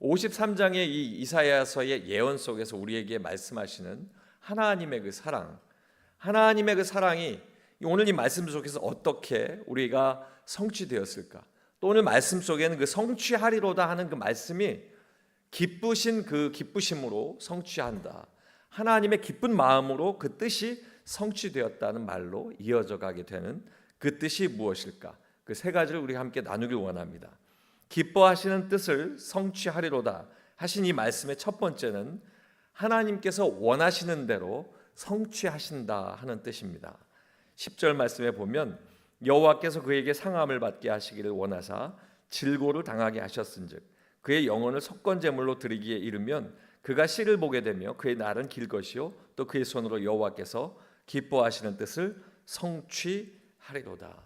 53장의 이 이사야서의 예언 속에서 우리에게 말씀하시는 하나님의 그 사랑, 하나님의 그 사랑이 오늘 이 말씀 속에서 어떻게 우리가 성취되었을까? 또 오늘 말씀 속에는 그 성취하리로다 하는 그 말씀이 기쁘신 그 기쁘심으로 성취한다. 하나님의 기쁜 마음으로 그 뜻이 성취되었다는 말로 이어져 가게 되는 그 뜻이 무엇일까? 그 세 가지를 우리 함께 나누길 원합니다. 기뻐하시는 뜻을 성취하리로다 하신 이 말씀의 첫 번째는 하나님께서 원하시는 대로 성취하신다 하는 뜻입니다. 10절 말씀에 보면 여호와께서 그에게 상함을 받게 하시기를 원하사 질고를 당하게 하셨은즉 그의 영혼을 속건제물로 드리기에 이르면 그가 씨를 보게 되며 그의 날은 길 것이요 또 그의 손으로 여호와께서 기뻐하시는 뜻을 성취하리로다.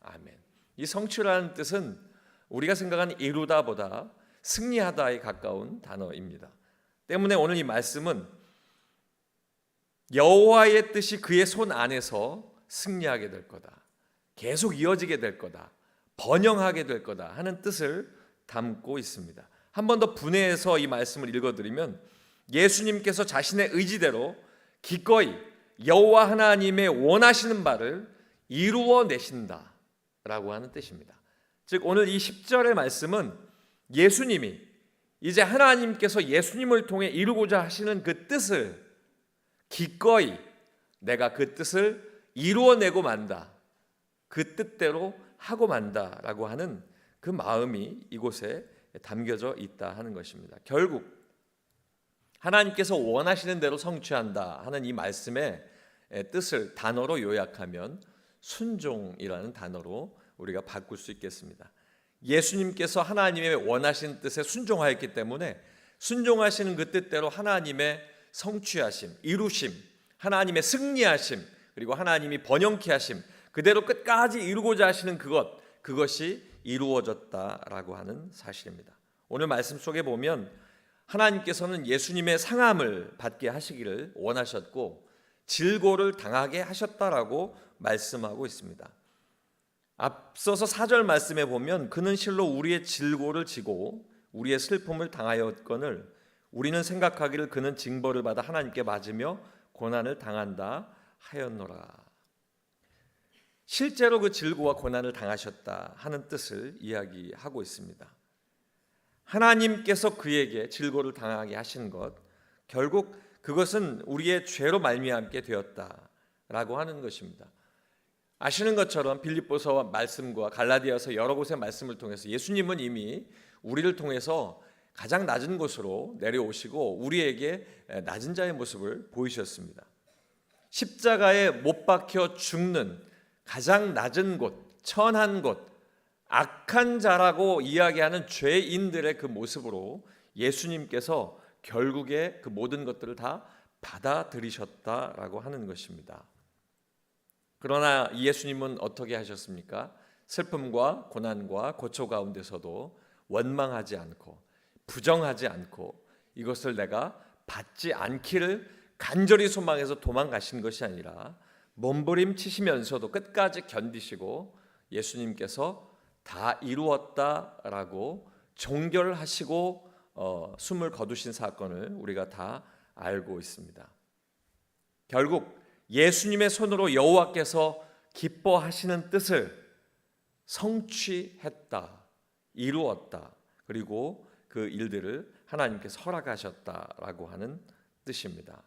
아멘. 이 성취라는 뜻은 우리가 생각하는 이루다보다 승리하다에 가까운 단어입니다. 때문에 오늘 이 말씀은 여호와의 뜻이 그의 손 안에서 승리하게 될 거다. 계속 이어지게 될 거다. 번영하게 될 거다 하는 뜻을 담고 있습니다. 한 번 더 분해해서 이 말씀을 읽어드리면 예수님께서 자신의 의지대로 기꺼이 여호와 하나님의 원하시는 바를 이루어내신다라고 하는 뜻입니다. 즉 오늘 이 10절의 말씀은 예수님이 이제 하나님께서 예수님을 통해 이루고자 하시는 그 뜻을 기꺼이 내가 그 뜻을 이루어내고 만다. 그 뜻대로 하고 만다라고 하는 그 마음이 이곳에 담겨져 있다 하는 것입니다. 결국 하나님께서 원하시는 대로 성취한다 하는 이 말씀의 뜻을 단어로 요약하면 순종이라는 단어로 우리가 바꿀 수 있겠습니다. 예수님께서 하나님의 원하신 뜻에 순종하였기 때문에 순종하시는 그 뜻대로 하나님의 성취하심, 이루심, 하나님의 승리하심, 그리고 하나님이 번영케 하심, 그대로 끝까지 이루고자 하시는 그것이 이루어졌다라고 하는 사실입니다. 오늘 말씀 속에 보면 하나님께서는 예수님의 상함을 받게 하시기를 원하셨고 질고를 당하게 하셨다라고 말씀하고 있습니다. 앞서서 4절 말씀에 보면 그는 실로 우리의 질고를 지고 우리의 슬픔을 당하였거늘 우리는 생각하기를 그는 징벌을 받아 하나님께 맞으며 고난을 당한다 하였노라. 실제로 그 질고와 고난을 당하셨다 하는 뜻을 이야기하고 있습니다. 하나님께서 그에게 질고를 당하게 하신 것, 결국 그것은 우리의 죄로 말미암게 되었다라고 하는 것입니다. 아시는 것처럼 빌립보서 말씀과 갈라디아서 여러 곳의 말씀을 통해서 예수님은 이미 우리를 통해서 가장 낮은 곳으로 내려오시고 우리에게 낮은 자의 모습을 보이셨습니다. 십자가에 못 박혀 죽는 가장 낮은 곳, 천한 곳, 악한 자라고 이야기하는 죄인들의 그 모습으로 예수님께서 결국에 그 모든 것들을 다 받아들이셨다라고 하는 것입니다. 그러나 예수님은 어떻게 하셨습니까? 슬픔과 고난과 고초 가운데서도 원망하지 않고 부정하지 않고 이것을 내가 받지 않기를 간절히 소망해서 도망가신 것이 아니라 몸부림치시면서도 끝까지 견디시고 예수님께서 다 이루었다라고 종결하시고 숨을 거두신 사건을 우리가 다 알고 있습니다. 결국 예수님의 손으로 여호와께서 기뻐하시는 뜻을 성취했다, 이루었다, 그리고 그 일들을 하나님께서 허락하셨다라고 하는 뜻입니다.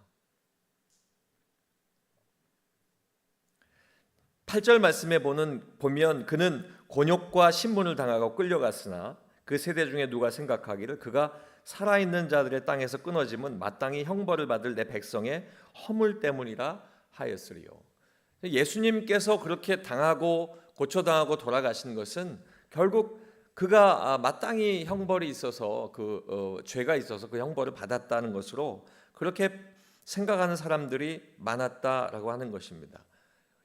8절 말씀에 보면 그는 곤욕과 신문을 당하고 끌려갔으나 그 세대 중에 누가 생각하기를 그가 살아있는 자들의 땅에서 끊어짐은 마땅히 형벌을 받을 내 백성의 허물 때문이라 하였으리요. 예수님께서 그렇게 당하고 고초당하고 돌아가신 것은 결국 그가 마땅히 형벌이 있어서 죄가 있어서 그 형벌을 받았다는 것으로 그렇게 생각하는 사람들이 많았다라고 하는 것입니다.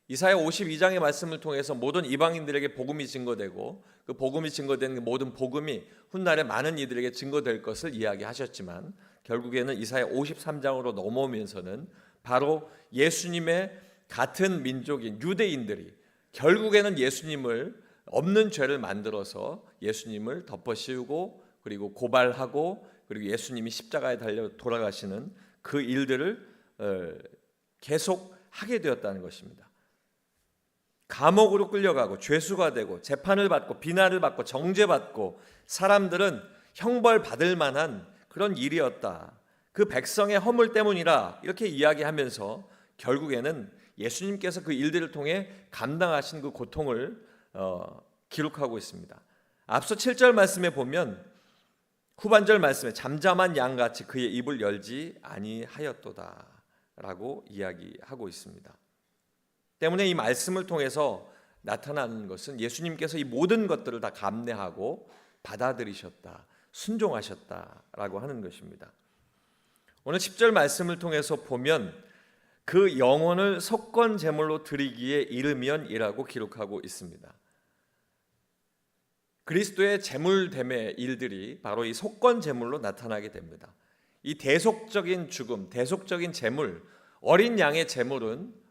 이사야 52장의 말씀을 통해서 모든 이방인들에게 복음이 증거되고 그 복음이 증거된 모든 복음이 훗날에 많은 이들에게 증거될 것을 이야기하셨지만 결국에는 이사야 53장으로 넘어오면서는 바로 예수님의 같은 민족인 유대인들이 결국에는 예수님을 없는 죄를 만들어서 예수님을 덮어씌우고 그리고 고발하고 그리고 예수님이 십자가에 달려 돌아가시는 그 일들을 계속 하게 되었다는 것입니다. 감옥으로 끌려가고 죄수가 되고 재판을 받고 비난을 받고 정죄받고 사람들은 형벌 받을 만한 그런 일이었다. 그 백성의 허물 때문이라 이렇게 이야기하면서 결국에는 예수님께서 그 일들을 통해 감당하신 그 고통을 기록하고 있습니다. 앞서 7절 말씀에 보면 후반절 말씀에 잠잠한 양같이 그의 입을 열지 아니하였도다 라고 이야기하고 있습니다. 때문에 이 말씀을 통해서 나타나는 것은 예수님께서 이 모든 것들을 다 감내하고 받아들이셨다, 순종하셨다라고 하는 것입니다. 오늘 10절 말씀을 통해서 보면 그 영혼을 속건 제물로 드리기에 이르면이라고 기록하고 있습니다. 그리스도의 제물됨의 일들이 바로 이 속건 제물로 나타나게 됩니다. 이 대속적인 죽음, 대속적인 제물, 어린 양의 제물은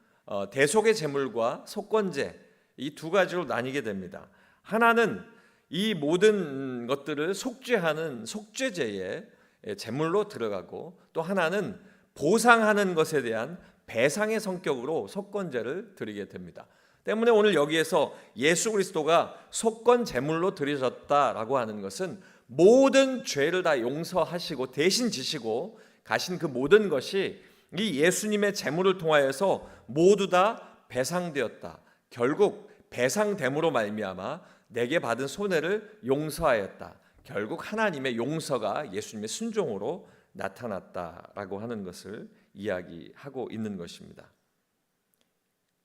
대속의 제물과 속건제 이 두 가지로 나뉘게 됩니다. 하나는 이 모든 것들을 속죄하는 속죄제의 제물로 들어가고 또 하나는 보상하는 것에 대한 배상의 성격으로 속건제를 드리게 됩니다. 때문에 오늘 여기에서 예수 그리스도가 속건 제물로 드려졌다라고 하는 것은 모든 죄를 다 용서하시고 대신 지시고 가신 그 모든 것이 이 예수님의 제물을 통하여서 모두 다 배상되었다. 결국 배상됨으로 말미암아 내게 받은 손해를 용서하였다. 결국 하나님의 용서가 예수님의 순종으로 나타났다라고 하는 것을 이야기하고 있는 것입니다.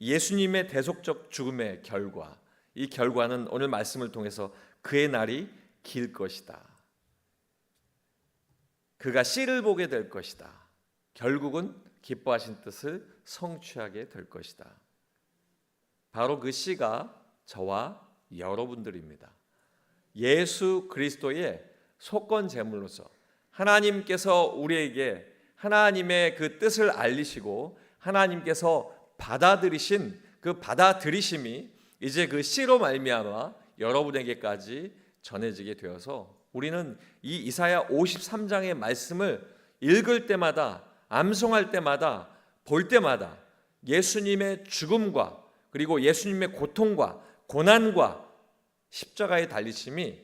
예수님의 대속적 죽음의 결과, 이 결과는 오늘 말씀을 통해서 그의 날이 길 것이다. 그가 씨를 보게 될 것이다. 결국은 기뻐하신 뜻을 성취하게 될 것이다. 바로 그 씨가 저와 여러분들입니다. 예수 그리스도의 속건 제물로서 하나님께서 우리에게 하나님의 그 뜻을 알리시고 하나님께서 받아들이신 그 받아들이심이 이제 그 씨로 말미암아 여러분에게까지 전해지게 되어서 우리는 이 이사야 53장의 말씀을 읽을 때마다, 암송할 때마다, 볼 때마다 예수님의 죽음과 그리고 예수님의 고통과 고난과 십자가의 달리심이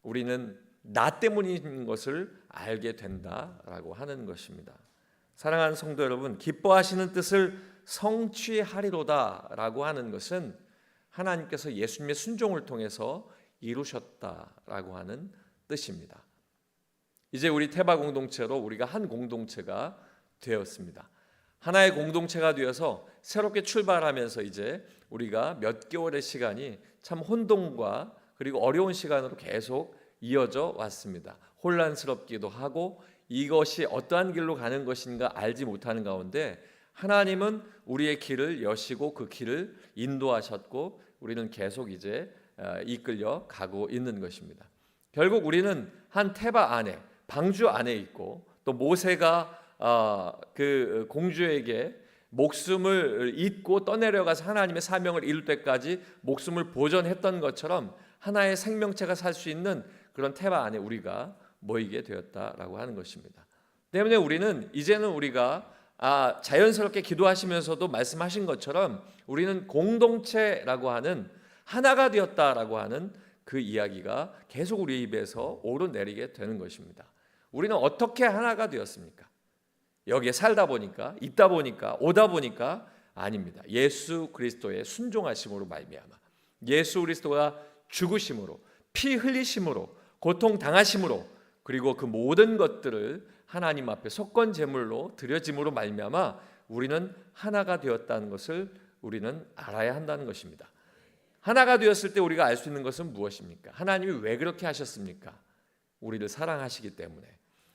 우리는 나 때문인 것을 알게 된다라고 하는 것입니다. 사랑하는 성도 여러분, 기뻐하시는 뜻을 성취하리로다라고 하는 것은 하나님께서 예수님의 순종을 통해서 이루셨다라고 하는 뜻입니다. 이제 우리 태바 공동체로 우리가 한 공동체가 되었습니다. 하나의 공동체가 되어서 새롭게 출발하면서 이제 우리가 몇 개월의 시간이 참 혼돈과 그리고 어려운 시간으로 계속 이어져 왔습니다. 혼란스럽기도 하고 이것이 어떠한 길로 가는 것인가 알지 못하는 가운데 하나님은 우리의 길을 여시고 그 길을 인도하셨고 우리는 계속 이제 이끌려 가고 있는 것입니다. 결국 우리는 한 테바 안에, 방주 안에 있고 또 모세가 그 공주에게 목숨을 잇고 떠내려가서 하나님의 사명을 이룰 때까지 목숨을 보존했던 것처럼 하나의 생명체가 살 수 있는 그런 테바 안에 우리가 모이게 되었다라고 하는 것입니다. 때문에 우리는 이제는 우리가 자연스럽게 기도하시면서도 말씀하신 것처럼 우리는 공동체라고 하는 하나가 되었다라고 하는 그 이야기가 계속 우리 입에서 오르내리게 되는 것입니다. 우리는 어떻게 하나가 되었습니까? 여기에 살다 보니까, 있다 보니까, 오다 보니까 아닙니다. 예수 그리스도의 순종하심으로 말미암아 예수 그리스도가 죽으심으로 피 흘리심으로 고통 당하심으로 그리고 그 모든 것들을 하나님 앞에 속건 제물로 드려짐으로 말미암아 우리는 하나가 되었다는 것을 우리는 알아야 한다는 것입니다. 하나가 되었을 때 우리가 알 수 있는 것은 무엇입니까? 하나님이 왜 그렇게 하셨습니까? 우리를 사랑하시기 때문에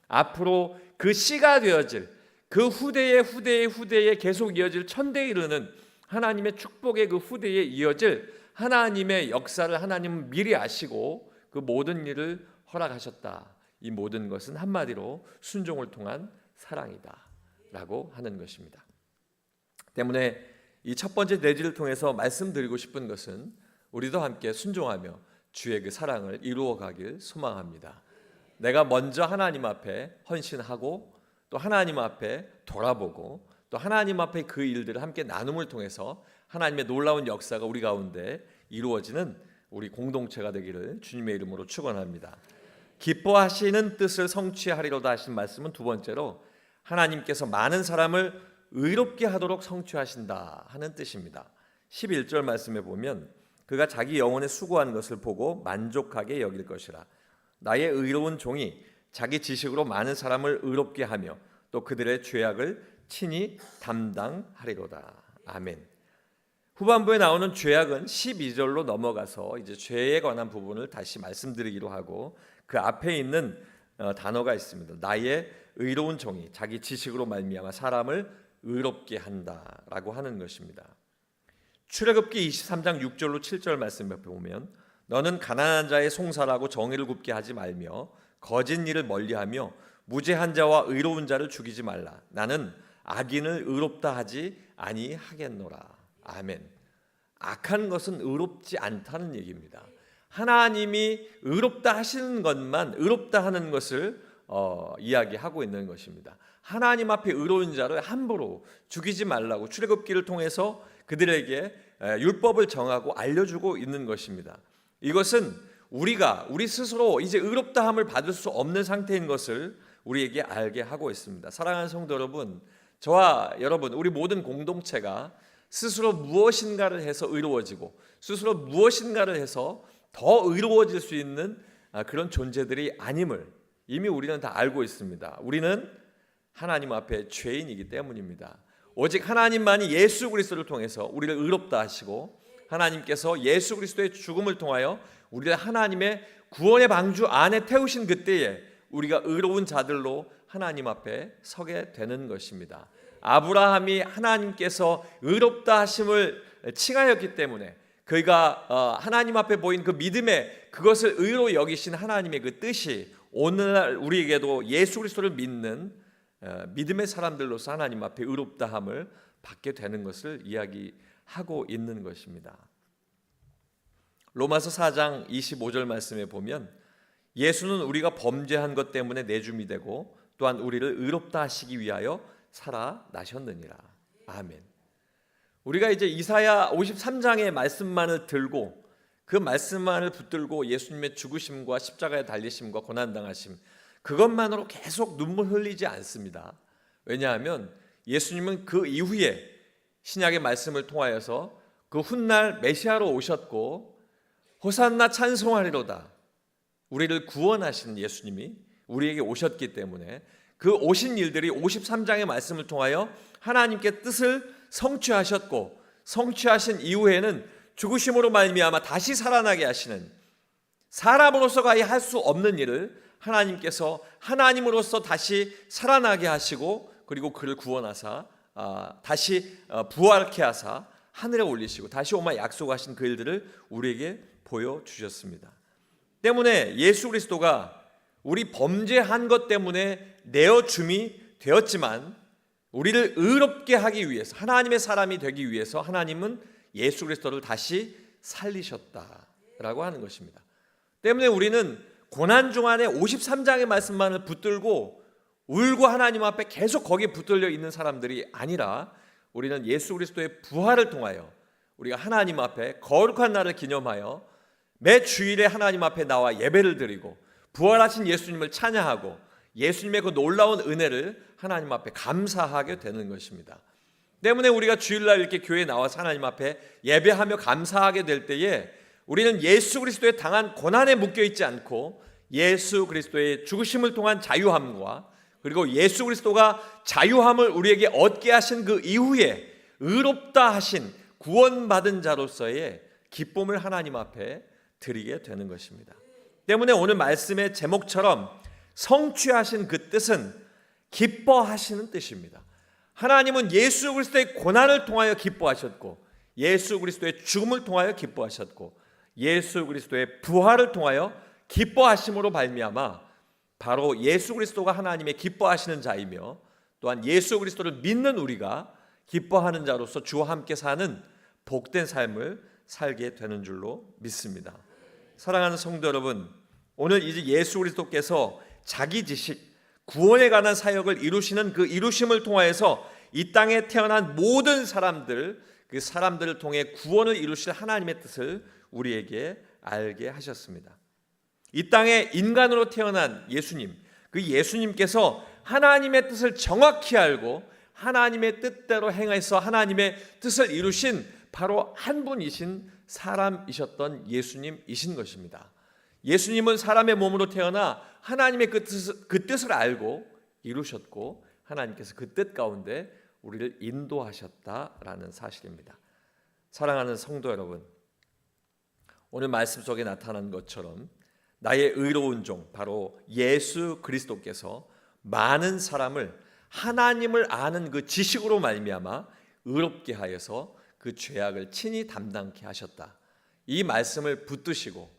앞으로 그 씨가 되어질 그 후대에 계속 이어질 천대에 이르는 하나님의 축복의 그 후대에 이어질 하나님의 역사를 하나님은 미리 아시고 그 모든 일을 허락하셨다. 이 모든 것은 한마디로 순종을 통한 사랑이다 라고 하는 것입니다. 때문에 이 첫 번째 내지를 통해서 말씀드리고 싶은 것은 우리도 함께 순종하며 주의 그 사랑을 이루어 가길 소망합니다. 내가 먼저 하나님 앞에 헌신하고 또 하나님 앞에 돌아보고 또 하나님 앞에 그 일들을 함께 나눔을 통해서 하나님의 놀라운 역사가 우리 가운데 이루어지는 우리 공동체가 되기를 주님의 이름으로 축원합니다. 기뻐하시는 뜻을 성취하리로다 하신 말씀은 두 번째로 하나님께서 많은 사람을 의롭게 하도록 성취하신다 하는 뜻입니다. 11절 말씀에 보면 그가 자기 영혼에 수고한 것을 보고 만족하게 여길 것이라. 나의 의로운 종이 자기 지식으로 많은 사람을 의롭게 하며 또 그들의 죄악을 친히 담당하리로다. 아멘. 후반부에 나오는 죄악은 12절로 넘어가서 이제 죄에 관한 부분을 다시 말씀드리기로 하고 그 앞에 있는 단어가 있습니다. 나의 의로운 종이 자기 지식으로 말미암아 사람을 의롭게 한다라고 하는 것입니다. 출애굽기 23장 6절로 7절 말씀에 보면 너는 가난한 자의 송사라고 정의를 굽게 하지 말며 거짓 일을 멀리하며 무죄한 자와 의로운 자를 죽이지 말라. 나는 악인을 의롭다 하지 아니하겠노라. 아멘. 악한 것은 의롭지 않다는 얘기입니다. 하나님이 의롭다 하시는 것만 의롭다 하는 것을 이야기하고 있는 것입니다. 하나님 앞에 의로운 자를 함부로 죽이지 말라고 출애굽기를 통해서 그들에게 율법을 정하고 알려주고 있는 것입니다. 이것은 우리 스스로 이제 의롭다함을 받을 수 없는 상태인 것을 우리에게 알게 하고 있습니다. 사랑하는 성도 여러분, 저와 여러분, 우리 모든 공동체가 스스로 무엇인가를 해서 의로워지고 스스로 무엇인가를 해서 더 의로워질 수 있는 그런 존재들이 아님을 이미 우리는 다 알고 있습니다. 우리는 하나님 앞에 죄인이기 때문입니다. 오직 하나님만이 예수 그리스도를 통해서 우리를 의롭다 하시고 하나님께서 예수 그리스도의 죽음을 통하여 우리를 하나님의 구원의 방주 안에 태우신 그때에 우리가 의로운 자들로 하나님 앞에 서게 되는 것입니다. 아브라함이 하나님께서 의롭다 하심을 칭하였기 때문에 그가 하나님 앞에 보인 그 믿음에 그것을 의로 여기신 하나님의 그 뜻이 오늘날 우리에게도 예수 그리스도를 믿는 믿음의 사람들로서 하나님 앞에 의롭다함을 받게 되는 것을 이야기하고 있는 것입니다. 로마서 4장 25절 말씀에 보면 예수는 우리가 범죄한 것 때문에 내줌이 되고 또한 우리를 의롭다 하시기 위하여 살아나셨느니라. 아멘. 우리가 이제 이사야 53장의 말씀만을 들고 그 말씀만을 붙들고 예수님의 죽으심과 십자가에 달리심과 고난당하심 그것만으로 계속 눈물 흘리지 않습니다. 왜냐하면 예수님은 그 이후에 신약의 말씀을 통하여서 그 훗날 메시아로 오셨고 호산나 찬송하리로다 우리를 구원하신 예수님이 우리에게 오셨기 때문에 그 오신 일들이 53장의 말씀을 통하여 하나님께 뜻을 성취하셨고 성취하신 이후에는 죽으심으로 말미암아 다시 살아나게 하시는 사람으로서 가히 할 수 없는 일을 하나님께서 하나님으로서 다시 살아나게 하시고 그리고 그를 구원하사 다시 부활케 하사 하늘에 올리시고 다시 오마 약속하신 그 일들을 우리에게 보여주셨습니다. 때문에 예수 그리스도가 우리 범죄한 것 때문에 내어줌이 되었지만 우리를 의롭게 하기 위해서 하나님의 사람이 되기 위해서 하나님은 예수 그리스도를 다시 살리셨다라고 하는 것입니다. 때문에 우리는 고난 안에 53장의 말씀만을 붙들고 울고 하나님 앞에 계속 거기에 붙들려 있는 사람들이 아니라 우리는 예수 그리스도의 부활을 통하여 우리가 하나님 앞에 거룩한 날을 기념하여 매 주일에 하나님 앞에 나와 예배를 드리고 부활하신 예수님을 찬양하고 예수님의 그 놀라운 은혜를 하나님 앞에 감사하게 되는 것입니다. 때문에 우리가 주일날 이렇게 교회에 나와서 하나님 앞에 예배하며 감사하게 될 때에 우리는 예수 그리스도의 당한 고난에 묶여있지 않고 예수 그리스도의 죽으심을 통한 자유함과 그리고 예수 그리스도가 자유함을 우리에게 얻게 하신 그 이후에 의롭다 하신 구원받은 자로서의 기쁨을 하나님 앞에 드리게 되는 것입니다. 때문에 오늘 말씀의 제목처럼 성취하신 그 뜻은 기뻐하시는 뜻입니다. 하나님은 예수 그리스도의 고난을 통하여 기뻐하셨고 예수 그리스도의 죽음을 통하여 기뻐하셨고 예수 그리스도의 부활을 통하여 기뻐하심으로 말미암아 바로 예수 그리스도가 하나님의 기뻐하시는 자이며 또한 예수 그리스도를 믿는 우리가 기뻐하는 자로서 주와 함께 사는 복된 삶을 살게 되는 줄로 믿습니다. 사랑하는 성도 여러분, 오늘 이제 예수 그리스도께서 자기 지식 구원에 관한 사역을 이루시는 그 이루심을 통하여서 이 땅에 태어난 모든 사람들 그 사람들을 통해 구원을 이루실 하나님의 뜻을 우리에게 알게 하셨습니다. 이 땅에 인간으로 태어난 예수님, 그 예수님께서 하나님의 뜻을 정확히 알고 하나님의 뜻대로 행해서 하나님의 뜻을 이루신 바로 한 분이신 사람이셨던 예수님이신 것입니다. 예수님은 사람의 몸으로 태어나 하나님의 그 뜻을 알고 이루셨고 하나님께서 그 뜻 가운데 우리를 인도하셨다라는 사실입니다. 사랑하는 성도 여러분, 오늘 말씀 속에 나타난 것처럼 나의 의로운 종 바로 예수 그리스도께서 많은 사람을 하나님을 아는 그 지식으로 말미암아 의롭게 하여서 그 죄악을 친히 담당케 하셨다. 이 말씀을 붙드시고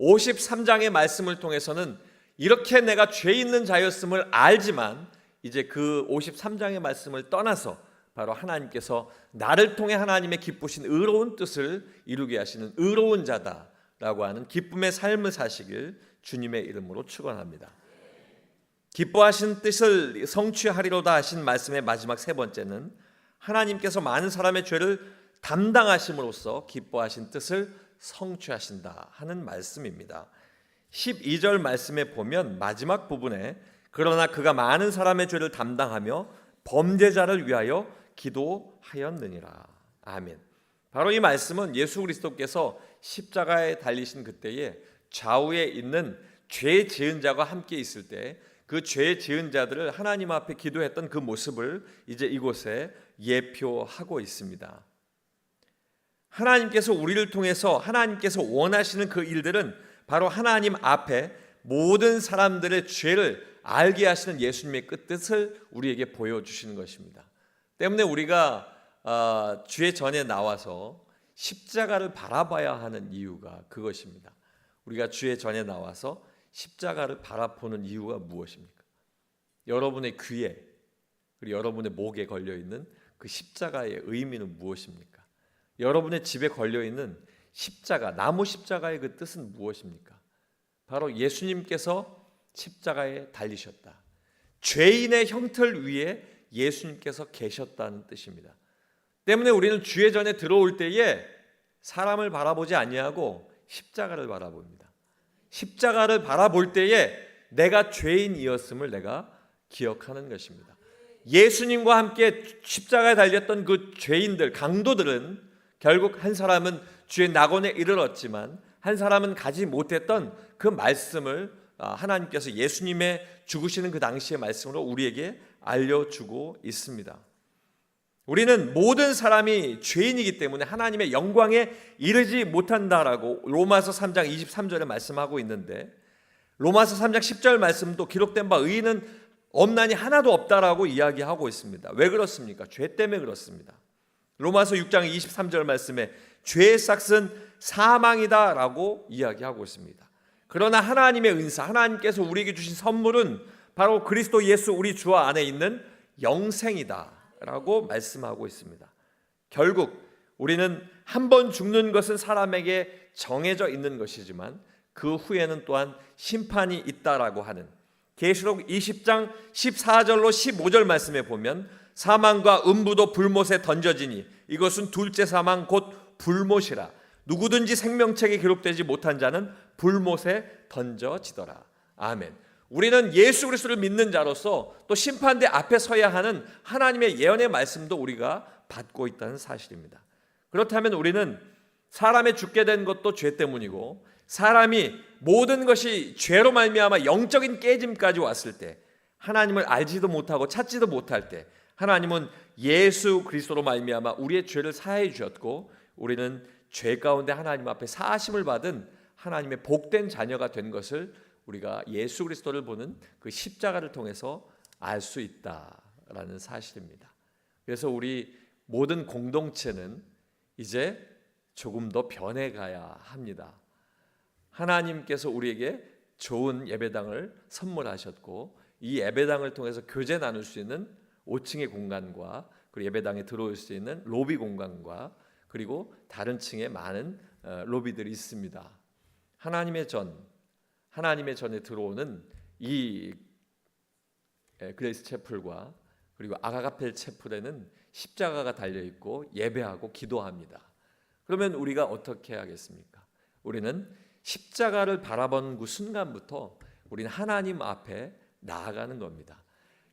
53장의 말씀을 통해서는 이렇게 내가 죄 있는 자였음을 알지만 이제 그 53장의 말씀을 떠나서 바로 하나님께서 나를 통해 하나님의 기쁘신 의로운 뜻을 이루게 하시는 의로운 자다라고 하는 기쁨의 삶을 사시길 주님의 이름으로 축원합니다. 기뻐하신 뜻을 성취하리로다 하신 말씀의 마지막 세 번째는 하나님께서 많은 사람의 죄를 담당하심으로써 기뻐하신 뜻을 성취하신다 하는 말씀입니다. 12절 말씀에 보면 마지막 부분에 그러나 그가 많은 사람의 죄를 담당하며 범죄자를 위하여 기도하였느니라. 아멘. 바로 이 말씀은 예수 그리스도께서 십자가에 달리신 그때에 좌우에 있는 죄 지은 자가 함께 있을 때 그 죄 지은 자들을 하나님 앞에 기도했던 그 모습을 이제 이곳에 예표하고 있습니다. 하나님께서 우리를 통해서 하나님께서 원하시는 그 일들은 바로 하나님 앞에 모든 사람들의 죄를 알게 하시는 예수님의 뜻을 우리에게 보여주시는 것입니다. 때문에 우리가 주의 전에 나와서 십자가를 바라봐야 하는 이유가 그것입니다. 우리가 주의 전에 나와서 십자가를 바라보는 이유가 무엇입니까? 여러분의 귀에 그리고 여러분의 목에 걸려있는 그 십자가의 의미는 무엇입니까? 여러분의 집에 걸려있는 십자가, 나무 십자가의 그 뜻은 무엇입니까? 바로 예수님께서 십자가에 달리셨다. 죄인의 형틀 위에 예수님께서 계셨다는 뜻입니다. 때문에 우리는 주의 전에 들어올 때에 사람을 바라보지 아니하고 십자가를 바라봅니다. 십자가를 바라볼 때에 내가 죄인이었음을 내가 기억하는 것입니다. 예수님과 함께 십자가에 달렸던 그 죄인들, 강도들은 결국 한 사람은 주의 낙원에 이르렀지만 한 사람은 가지 못했던 그 말씀을 하나님께서 예수님의 죽으시는 그 당시의 말씀으로 우리에게 알려주고 있습니다. 우리는 모든 사람이 죄인이기 때문에 하나님의 영광에 이르지 못한다라고 로마서 3장 23절에 말씀하고 있는데, 로마서 3장 10절 말씀도 기록된 바 의인은 없나니 하나도 없다라고 이야기하고 있습니다. 왜 그렇습니까? 죄 때문에 그렇습니다. 로마서 6장 23절 말씀에 죄의 삭은 사망이다라고 이야기하고 있습니다. 그러나 하나님의 은사, 하나님께서 우리에게 주신 선물은 바로 그리스도 예수 우리 주 안에 있는 영생이다라고 말씀하고 있습니다. 결국 우리는 한 번 죽는 것은 사람에게 정해져 있는 것이지만 그 후에는 또한 심판이 있다라고 하는 계시록 20장 14절로 15절 말씀에 보면 사망과 음부도 불못에 던져지니 이것은 둘째 사망 곧 불못이라. 누구든지 생명책에 기록되지 못한 자는 불못에 던져지더라. 아멘. 우리는 예수 그리스도를 믿는 자로서 또 심판대 앞에 서야 하는 하나님의 예언의 말씀도 우리가 받고 있다는 사실입니다. 그렇다면 우리는 사람의 죽게 된 것도 죄 때문이고 사람이 모든 것이 죄로 말미암아 영적인 깨짐까지 왔을 때, 하나님을 알지도 못하고 찾지도 못할 때 하나님은 예수 그리스도로 말미암아 우리의 죄를 사해 주셨고 우리는 죄 가운데 하나님 앞에 사하심을 받은 하나님의 복된 자녀가 된 것을 우리가 예수 그리스도를 보는 그 십자가를 통해서 알 수 있다라는 사실입니다. 그래서 우리 모든 공동체는 이제 조금 더 변해가야 합니다. 하나님께서 우리에게 좋은 예배당을 선물하셨고 이 예배당을 통해서 교제 나눌 수 있는 5층의 공간과 그리고 예배당에 들어올 수 있는 로비 공간과 그리고 다른 층에 많은 로비들이 있습니다. 하나님의 전에 들어오는 이 그레이스 채플과 그리고 아가페 채플에는 십자가가 달려 있고 예배하고 기도합니다. 그러면 우리가 어떻게 하겠습니까? 우리는 십자가를 바라보는 그 순간부터 우리는 하나님 앞에 나아가는 겁니다.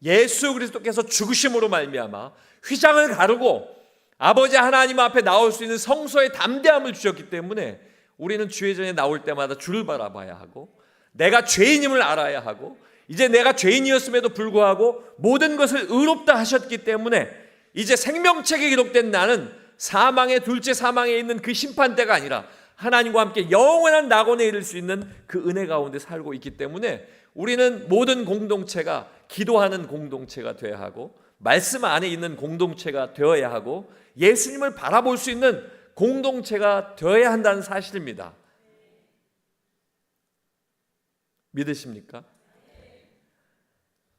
예수 그리스도께서 죽으심으로 말미암아 휘장을 가르고 아버지 하나님 앞에 나올 수 있는 성소의 담대함을 주셨기 때문에 우리는 주의 전에 나올 때마다 주를 바라봐야 하고 내가 죄인임을 알아야 하고 이제 내가 죄인이었음에도 불구하고 모든 것을 의롭다 하셨기 때문에 이제 생명책에 기록된 나는 사망의 둘째 사망에 있는 그 심판대가 아니라 하나님과 함께 영원한 낙원에 이를 수 있는 그 은혜 가운데 살고 있기 때문에 우리는 모든 공동체가 기도하는 공동체가 되어야 하고 말씀 안에 있는 공동체가 되어야 하고 예수님을 바라볼 수 있는 공동체가 되어야 한다는 사실입니다. 믿으십니까?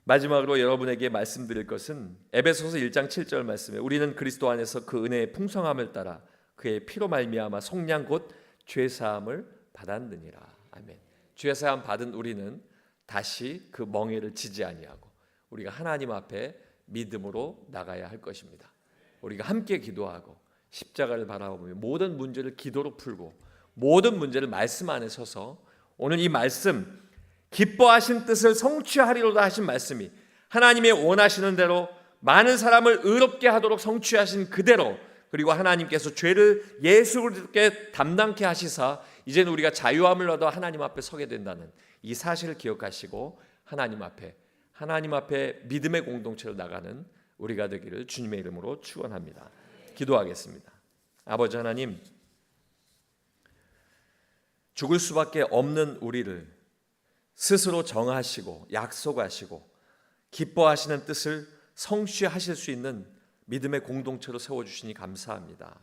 마지막으로 여러분에게 말씀드릴 것은 에베소서 1장 7절 말씀에 우리는 그리스도 안에서 그 은혜의 풍성함을 따라 그의 피로 말미암아 속량 곧 죄사함을 받았느니라. 아멘. 죄사함 받은 우리는 다시 그 멍에를 지지 아니하고 우리가 하나님 앞에 믿음으로 나가야 할 것입니다. 우리가 함께 기도하고 십자가를 바라보며 모든 문제를 기도로 풀고 모든 문제를 말씀 안에 서서 오늘 이 말씀 기뻐하신 뜻을 성취하리로다 하신 말씀이 하나님의 원하시는 대로 많은 사람을 의롭게 하도록 성취하신 그대로 그리고 하나님께서 죄를 예수 그리스도께 담당케 하시사 이제는 우리가 자유함을 얻어 하나님 앞에 서게 된다는 이 사실을 기억하시고 하나님 앞에 믿음의 공동체로 나가는 우리가 되기를 주님의 이름으로 축원합니다. 기도하겠습니다. 아버지 하나님, 죽을 수밖에 없는 우리를 스스로 정하시고 약속하시고 기뻐하시는 뜻을 성취하실 수 있는 믿음의 공동체로 세워주시니 감사합니다.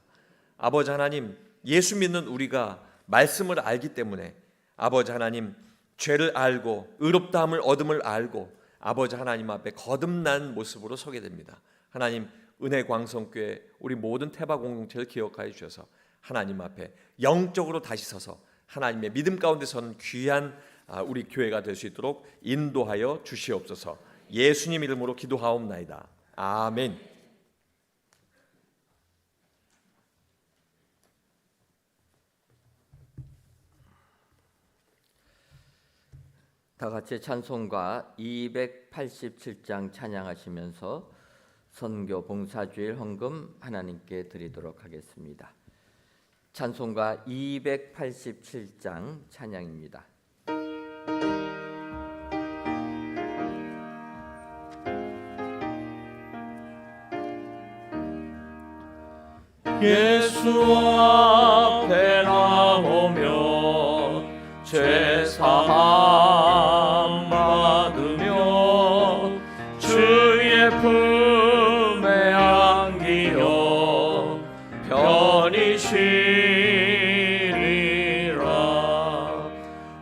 아버지 하나님, 예수 믿는 우리가 말씀을 알기 때문에 아버지 하나님, 죄를 알고 의롭다함을 얻음을 알고 아버지 하나님 앞에 거듭난 모습으로 서게 됩니다. 하나님, 은혜 광성교회 우리 모든 태바 공동체를 기억하여 주셔서 하나님 앞에 영적으로 다시 서서 하나님의 믿음 가운데 서는 귀한 우리 교회가 될 수 있도록 인도하여 주시옵소서. 예수님 이름으로 기도하옵나이다. 아멘. 다 같이 찬송가 287장 찬양하시면서 선교 봉사주일 헌금 하나님께 드리도록 하겠습니다. 찬송가 287장 찬양입니다. 예수 앞에 나오며 죄 사함 받으며 주의 품에 안기어 편히 쉬리라.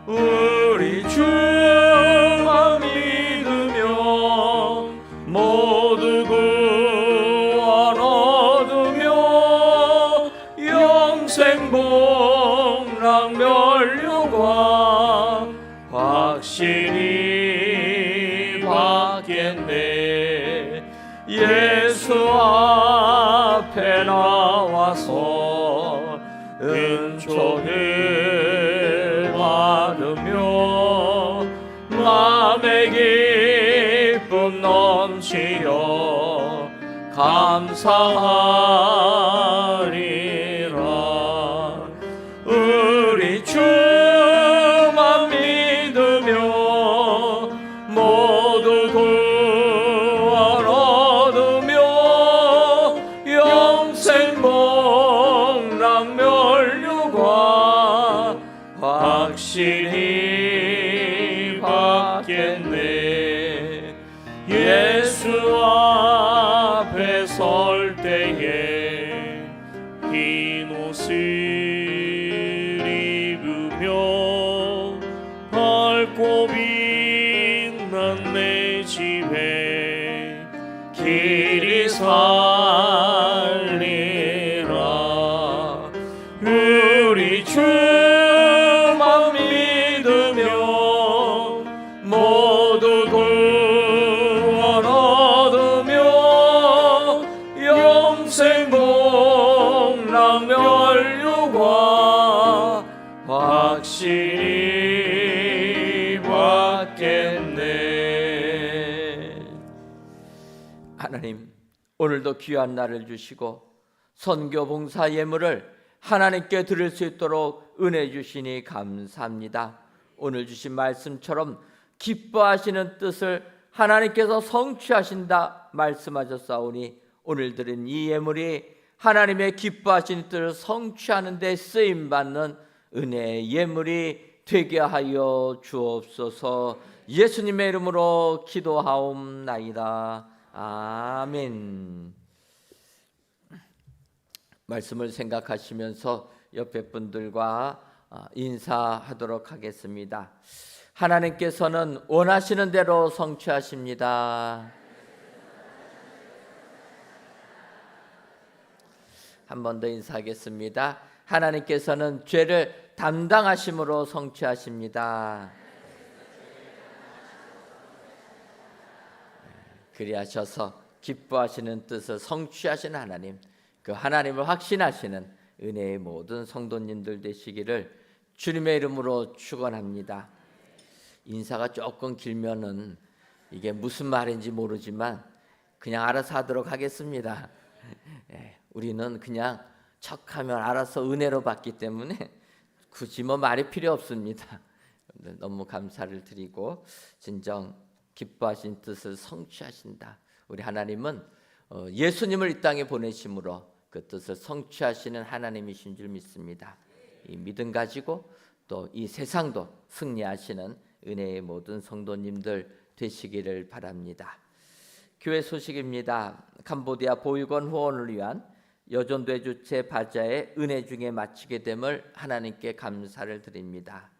우리 주만 믿으며 모두 구원 얻으며 영생복락 면류관 확실히 받겠네. 예수 앞에 나와서 은총을 받으며 마음의 기쁨 넘치어 감사하리라. 우리 주만 믿으며 모두 구원 얻으며 영생복락 면류관 확실히 받겠네. 예수 앞에 설 때에 흰 옷을 입으며 밝고 빛난 내 집에 길이 살리라. 우리 주만 믿으며 모두 구원 얻으며 영생복락 면류관 확실히 받겠네. 하나님, 오늘도 귀한 날을 주시고 선교 봉사 예물을 하나님께 드릴 수 있도록 은혜 주시니 감사합니다. 오늘 주신 말씀처럼 기뻐하시는 뜻을 하나님께서 성취하신다 말씀하셨사오니 오늘 드린 이 예물이 하나님의 기뻐하시는 뜻을 성취하는 데 쓰임받는 은혜의 예물이 되게 하여 주옵소서. 예수님의 이름으로 기도하옵나이다. 아멘. 말씀을 생각하시면서 옆에 분들과 인사하도록 하겠습니다. 하나님께서는 원하시는 대로 성취하십니다. 한 번 더 인사하겠습니다. 하나님께서는 죄를 담당하심으로 성취하십니다. 그리하셔서 기뻐하시는 뜻을 성취하시는 하나님, 그 하나님을 확신하시는 은혜의 모든 성도님들 되시기를 주님의 이름으로 축원합니다. 인사가 조금 길면은 이게 무슨 말인지 모르지만 그냥 알아서 하도록 하겠습니다. 우리는 그냥 척하면 알아서 은혜로 받기 때문에 굳이 뭐 말이 필요 없습니다. 너무 감사를 드리고 진정 기뻐하신 뜻을 성취하신다. 우리 하나님은 예수님을 이 땅에 보내심으로 그 뜻을 성취하시는 하나님이신 줄 믿습니다. 이 믿음 가지고 또 이 세상도 승리하시는 은혜의 모든 성도님들 되시기를 바랍니다. 교회 소식입니다. 캄보디아 보육원 후원을 위한 여전도회 주최 바자의 은혜 중에 마치게 됨을 하나님께 감사를 드립니다.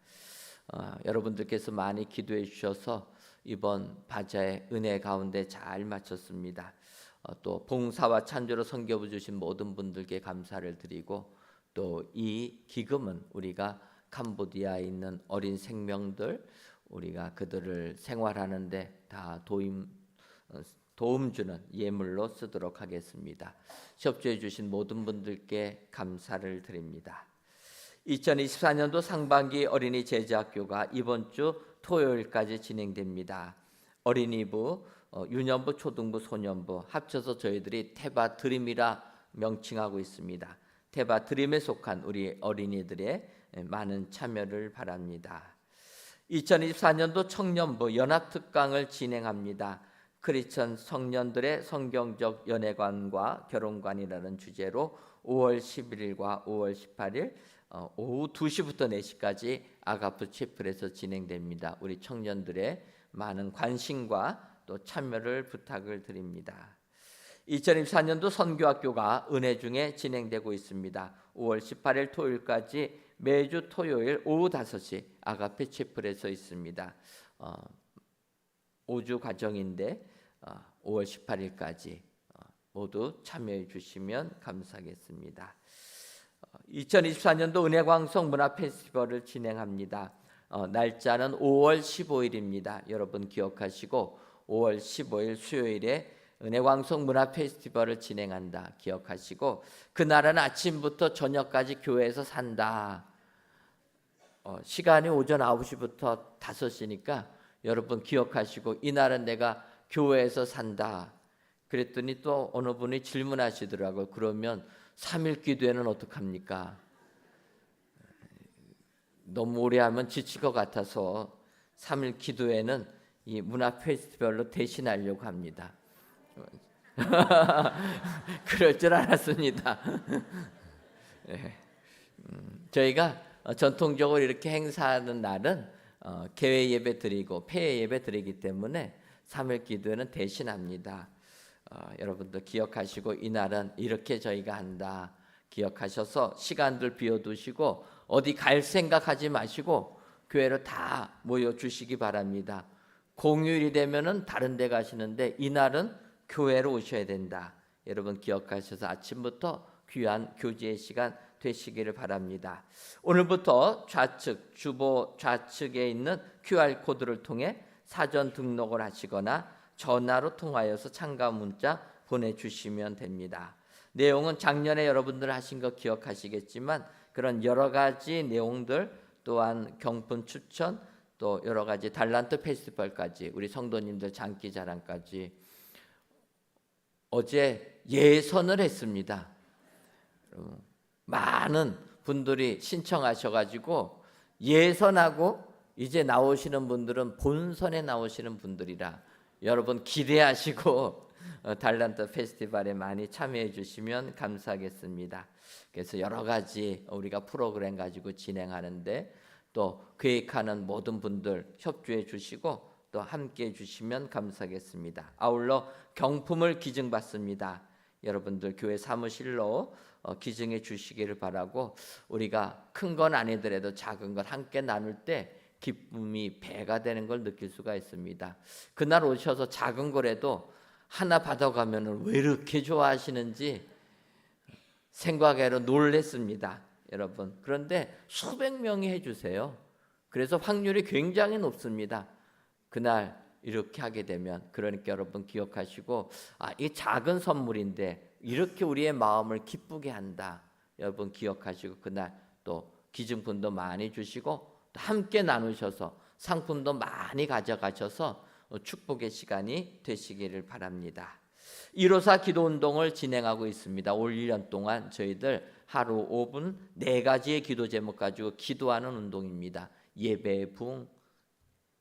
여러분들께서 많이 기도해 주셔서 이번 바자의 은혜 가운데 잘 마쳤습니다. 또 봉사와 찬조로 섬겨 주신 모든 분들께 감사를 드리고 또 이 기금은 우리가 캄보디아에 있는 어린 생명들 우리가 그들을 생활하는데 다 도움 주는 예물로 쓰도록 하겠습니다. 협조해 주신 모든 분들께 감사를 드립니다. 2024년도 상반기 어린이 제자학교가 이번 주 토요일까지 진행됩니다. 어린이부, 유년부, 초등부, 소년부 합쳐서 저희들이 태바 드림이라 명칭하고 있습니다. 태바 드림에 속한 우리 어린이들의 많은 참여를 바랍니다. 2024년도 청년부 연합특강을 진행합니다. 크리스천 청년들의 성경적 연애관과 결혼관이라는 주제로 5월 11일과 5월 18일 오후 2시부터 4시까지 아가프 채플에서 진행됩니다. 우리 청년들의 많은 관심과 또 참여를 부탁을 드립니다. 2024년도 선교학교가 은혜 중에 진행되고 있습니다. 5월 18일 토요일까지 매주 토요일 오후 5시 아가페 채플에서 있습니다. 5주 과정인데 5월 18일까지 모두 참여해 주시면 감사하겠습니다. 2024년도 은혜광성 문화페스티벌을 진행합니다. 날짜는 5월 15일입니다. 여러분 기억하시고 5월 15일 수요일에 은혜광성 문화페스티벌을 진행한다 기억하시고 그날은 아침부터 저녁까지 교회에서 산다. 시간이 오전 9시부터 5시니까 여러분 기억하시고 이날은 내가 교회에서 산다. 그랬더니 또 어느 분이 질문하시더라고요. 그러면 3일 기도회는 어떡합니까? 너무 오래 하면 지칠 것 같아서 3일 기도회는 이 문화 페스티벌로 대신하려고 합니다. 그럴 줄 알았습니다. 네. 저희가 전통적으로 이렇게 행사하는 날은 개회 예배 드리고 폐회 예배 드리기 때문에 3일 기도회는 대신합니다. 여러분들 기억하시고 이날은 이렇게 저희가 한다 기억하셔서 시간들 비워두시고 어디 갈 생각하지 마시고 교회로 다 모여주시기 바랍니다. 공휴일이 되면은 다른 데 가시는데 이날은 교회로 오셔야 된다. 여러분 기억하셔서 아침부터 귀한 교제의 시간 되시기를 바랍니다. 오늘부터 좌측 주보 좌측에 있는 QR코드를 통해 사전 등록을 하시거나 전화로 통하여서 참가 문자 보내주시면 됩니다. 내용은 작년에 여러분들 하신 거 기억하시겠지만 그런 여러 가지 내용들 또한 경품 추천 또 여러 가지 달란트 페스티벌까지 우리 성도님들 장기자랑까지 어제 예선을 했습니다. 많은 분들이 신청하셔가지고 예선하고 이제 나오시는 분들은 본선에 나오시는 분들이라 여러분 기대하시고 달란트 페스티벌에 많이 참여해 주시면 감사하겠습니다. 그래서 여러 가지 우리가 프로그램 가지고 진행하는데 또 계획하는 모든 분들 협조해 주시고 또 함께 해 주시면 감사하겠습니다. 아울러 경품을 기증받습니다. 여러분들 교회 사무실로 기증해 주시기를 바라고 우리가 큰 건 아니더라도 작은 것 함께 나눌 때 기쁨이 배가 되는 걸 느낄 수가 있습니다. 그날 오셔서 작은 거라도 하나 받아가면 왜 이렇게 좋아하시는지 생각해로 놀랬습니다. 여러분 그런데 수백 명이 해주세요. 그래서 확률이 굉장히 높습니다. 그날 이렇게 하게 되면 그러니까 여러분 기억하시고 이 작은 선물인데 이렇게 우리의 마음을 기쁘게 한다. 여러분 기억하시고 그날 또 기증품도 많이 주시고 또 함께 나누셔서 상품도 많이 가져가셔서 축복의 시간이 되시기를 바랍니다. 154 기도운동을 진행하고 있습니다. 올 1년 동안 저희들 하루 5분 4가지의 기도 제목 가지고 기도하는 운동입니다. 예배의 부흥,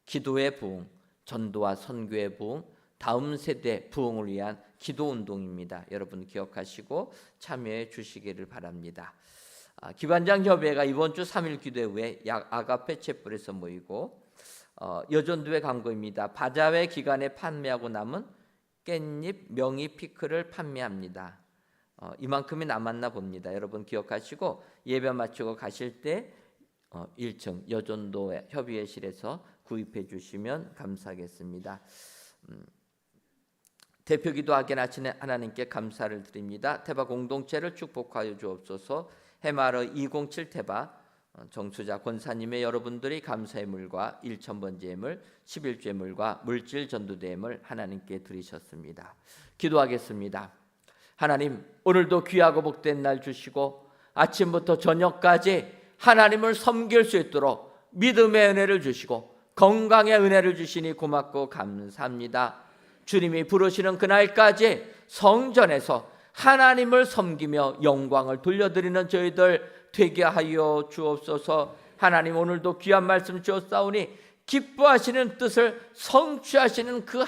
기도의 부흥, 전도와 선교의 부흥, 다음 세대 부흥을 위한 기도 운동입니다. 여러분 기억하시고 참여해 주시기를 바랍니다. 기반장 협회가 이번 주 3일 기도회 후에 아가페 채플에서 모이고 여전도의 광고입니다. 바자회 기간에 판매하고 남은 깻잎, 명이 피클을 판매합니다. 이만큼이 남았나 봅니다. 여러분 기억하시고 예배 마치고 가실 때 1층 여전도 협의회실에서 구입해 주시면 감사하겠습니다. 대표 기도하게 하시는 하나님께 감사를 드립니다. 태바 공동체를 축복하여 주옵소서. 해마르 207 태바 정수자 권사님의 여러분들이 감사의 물과 1,000번째 예물, 11주 예물과 물질 전도대 예물 하나님께 드리셨습니다. 기도하겠습니다. 하나님, 오늘도 귀하고 복된 날 주시고 아침부터 저녁까지 하나님을 섬길 수 있도록 믿음의 은혜를 주시고 건강의 은혜를 주시니 고맙고 감사합니다. 주님이 부르시는 그날까지 성전에서 하나님을 섬기며 영광을 돌려드리는 저희들 되게 하여 주옵소서. 하나님, 오늘도 귀한 말씀 주었사오니 기뻐하시는 뜻을 성취하시는 그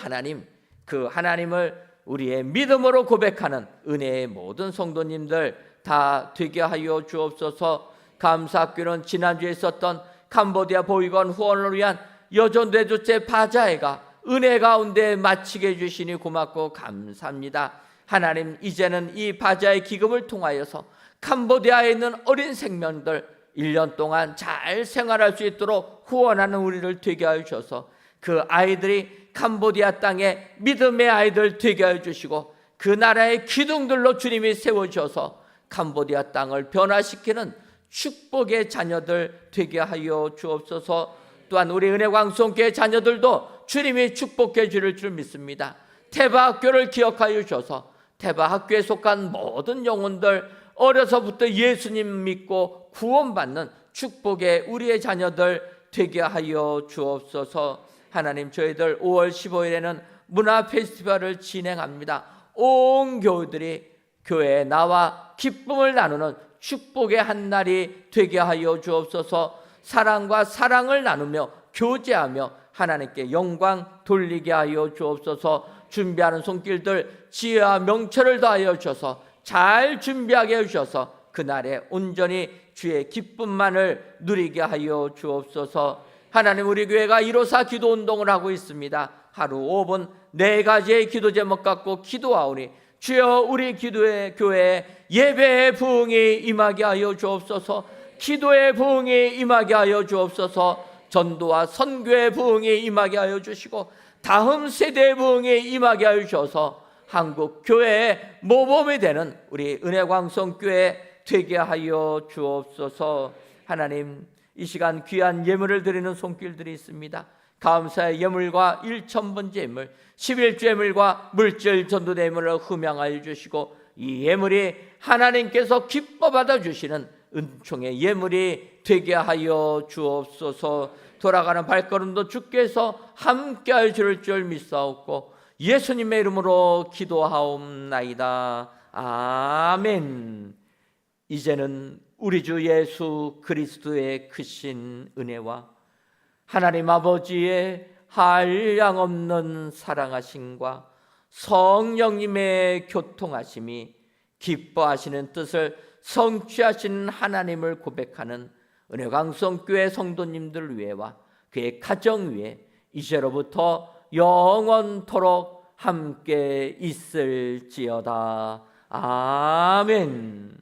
하나님을 우리의 믿음으로 고백하는 은혜의 모든 성도님들 다 되게 하여 주옵소서. 감사학교는 지난주에 있었던 캄보디아 보육원 후원을 위한 여전대주체 바자회가 은혜 가운데 마치게 해주시니 고맙고 감사합니다. 하나님, 이제는 이 바자회 기금을 통하여서 캄보디아에 있는 어린 생명들 1년 동안 잘 생활할 수 있도록 후원하는 우리를 되게 하여 주셔서 그 아이들이 캄보디아 땅에 믿음의 아이들 되게 하여 주시고 그 나라의 기둥들로 주님이 세워주셔서 캄보디아 땅을 변화시키는 축복의 자녀들 되게 하여 주옵소서. 또한 우리 은혜광송교회 자녀들도 주님이 축복해 주실 줄 믿습니다. 태바 학교를 기억하여 주셔서 태바 학교에 속한 모든 영혼들 어려서부터 예수님 믿고 구원받는 축복의 우리의 자녀들 되게 하여 주옵소서. 하나님, 저희들 5월 15일에는 문화 페스티벌을 진행합니다. 온 교우들이 교회에 나와 기쁨을 나누는 축복의 한 날이 되게 하여 주옵소서. 사랑과 사랑을 나누며 교제하며 하나님께 영광 돌리게 하여 주옵소서. 준비하는 손길들 지혜와 명철을 더하여 주셔서 잘 준비하게 해주셔서 그날에 온전히 주의 기쁨만을 누리게 하여 주옵소서. 하나님, 우리 교회가 154 기도 운동을 하고 있습니다. 하루 5분 4가지의 기도 제목 갖고 기도하오니 주여 우리 교회에 예배의 부흥이 임하게 하여 주옵소서. 기도의 부흥이 임하게 하여 주옵소서. 전도와 선교의 부흥이 임하게 하여 주시고 다음 세대의 부흥이 임하게 하여 주셔서 한국 교회의 모범이 되는 우리 은혜광성교회 되게 하여 주옵소서. 하나님, 이 시간 귀한 예물을 드리는 손길들이 있습니다. 감사의 예물과 1,000번째 예물, 11주 예물과 물질 전도대 예물을 흠양하여 주시고 이 예물이 하나님께서 기뻐 받아주시는 은총의 예물이 되게 하여 주옵소서. 돌아가는 발걸음도 주께서 함께하여 주실 줄 믿사옵고 예수님의 이름으로 기도하옵나이다. 아멘. 이제는 우리 주 예수 그리스도의 크신 은혜와 하나님 아버지의 한량없는 사랑하심과 성령님의 교통하심이 기뻐하시는 뜻을 성취하시는 하나님을 고백하는 은혜광성교회 성도님들 위에와 그의 가정 위에 이제로부터 영원토록 함께 있을지어다. 아멘.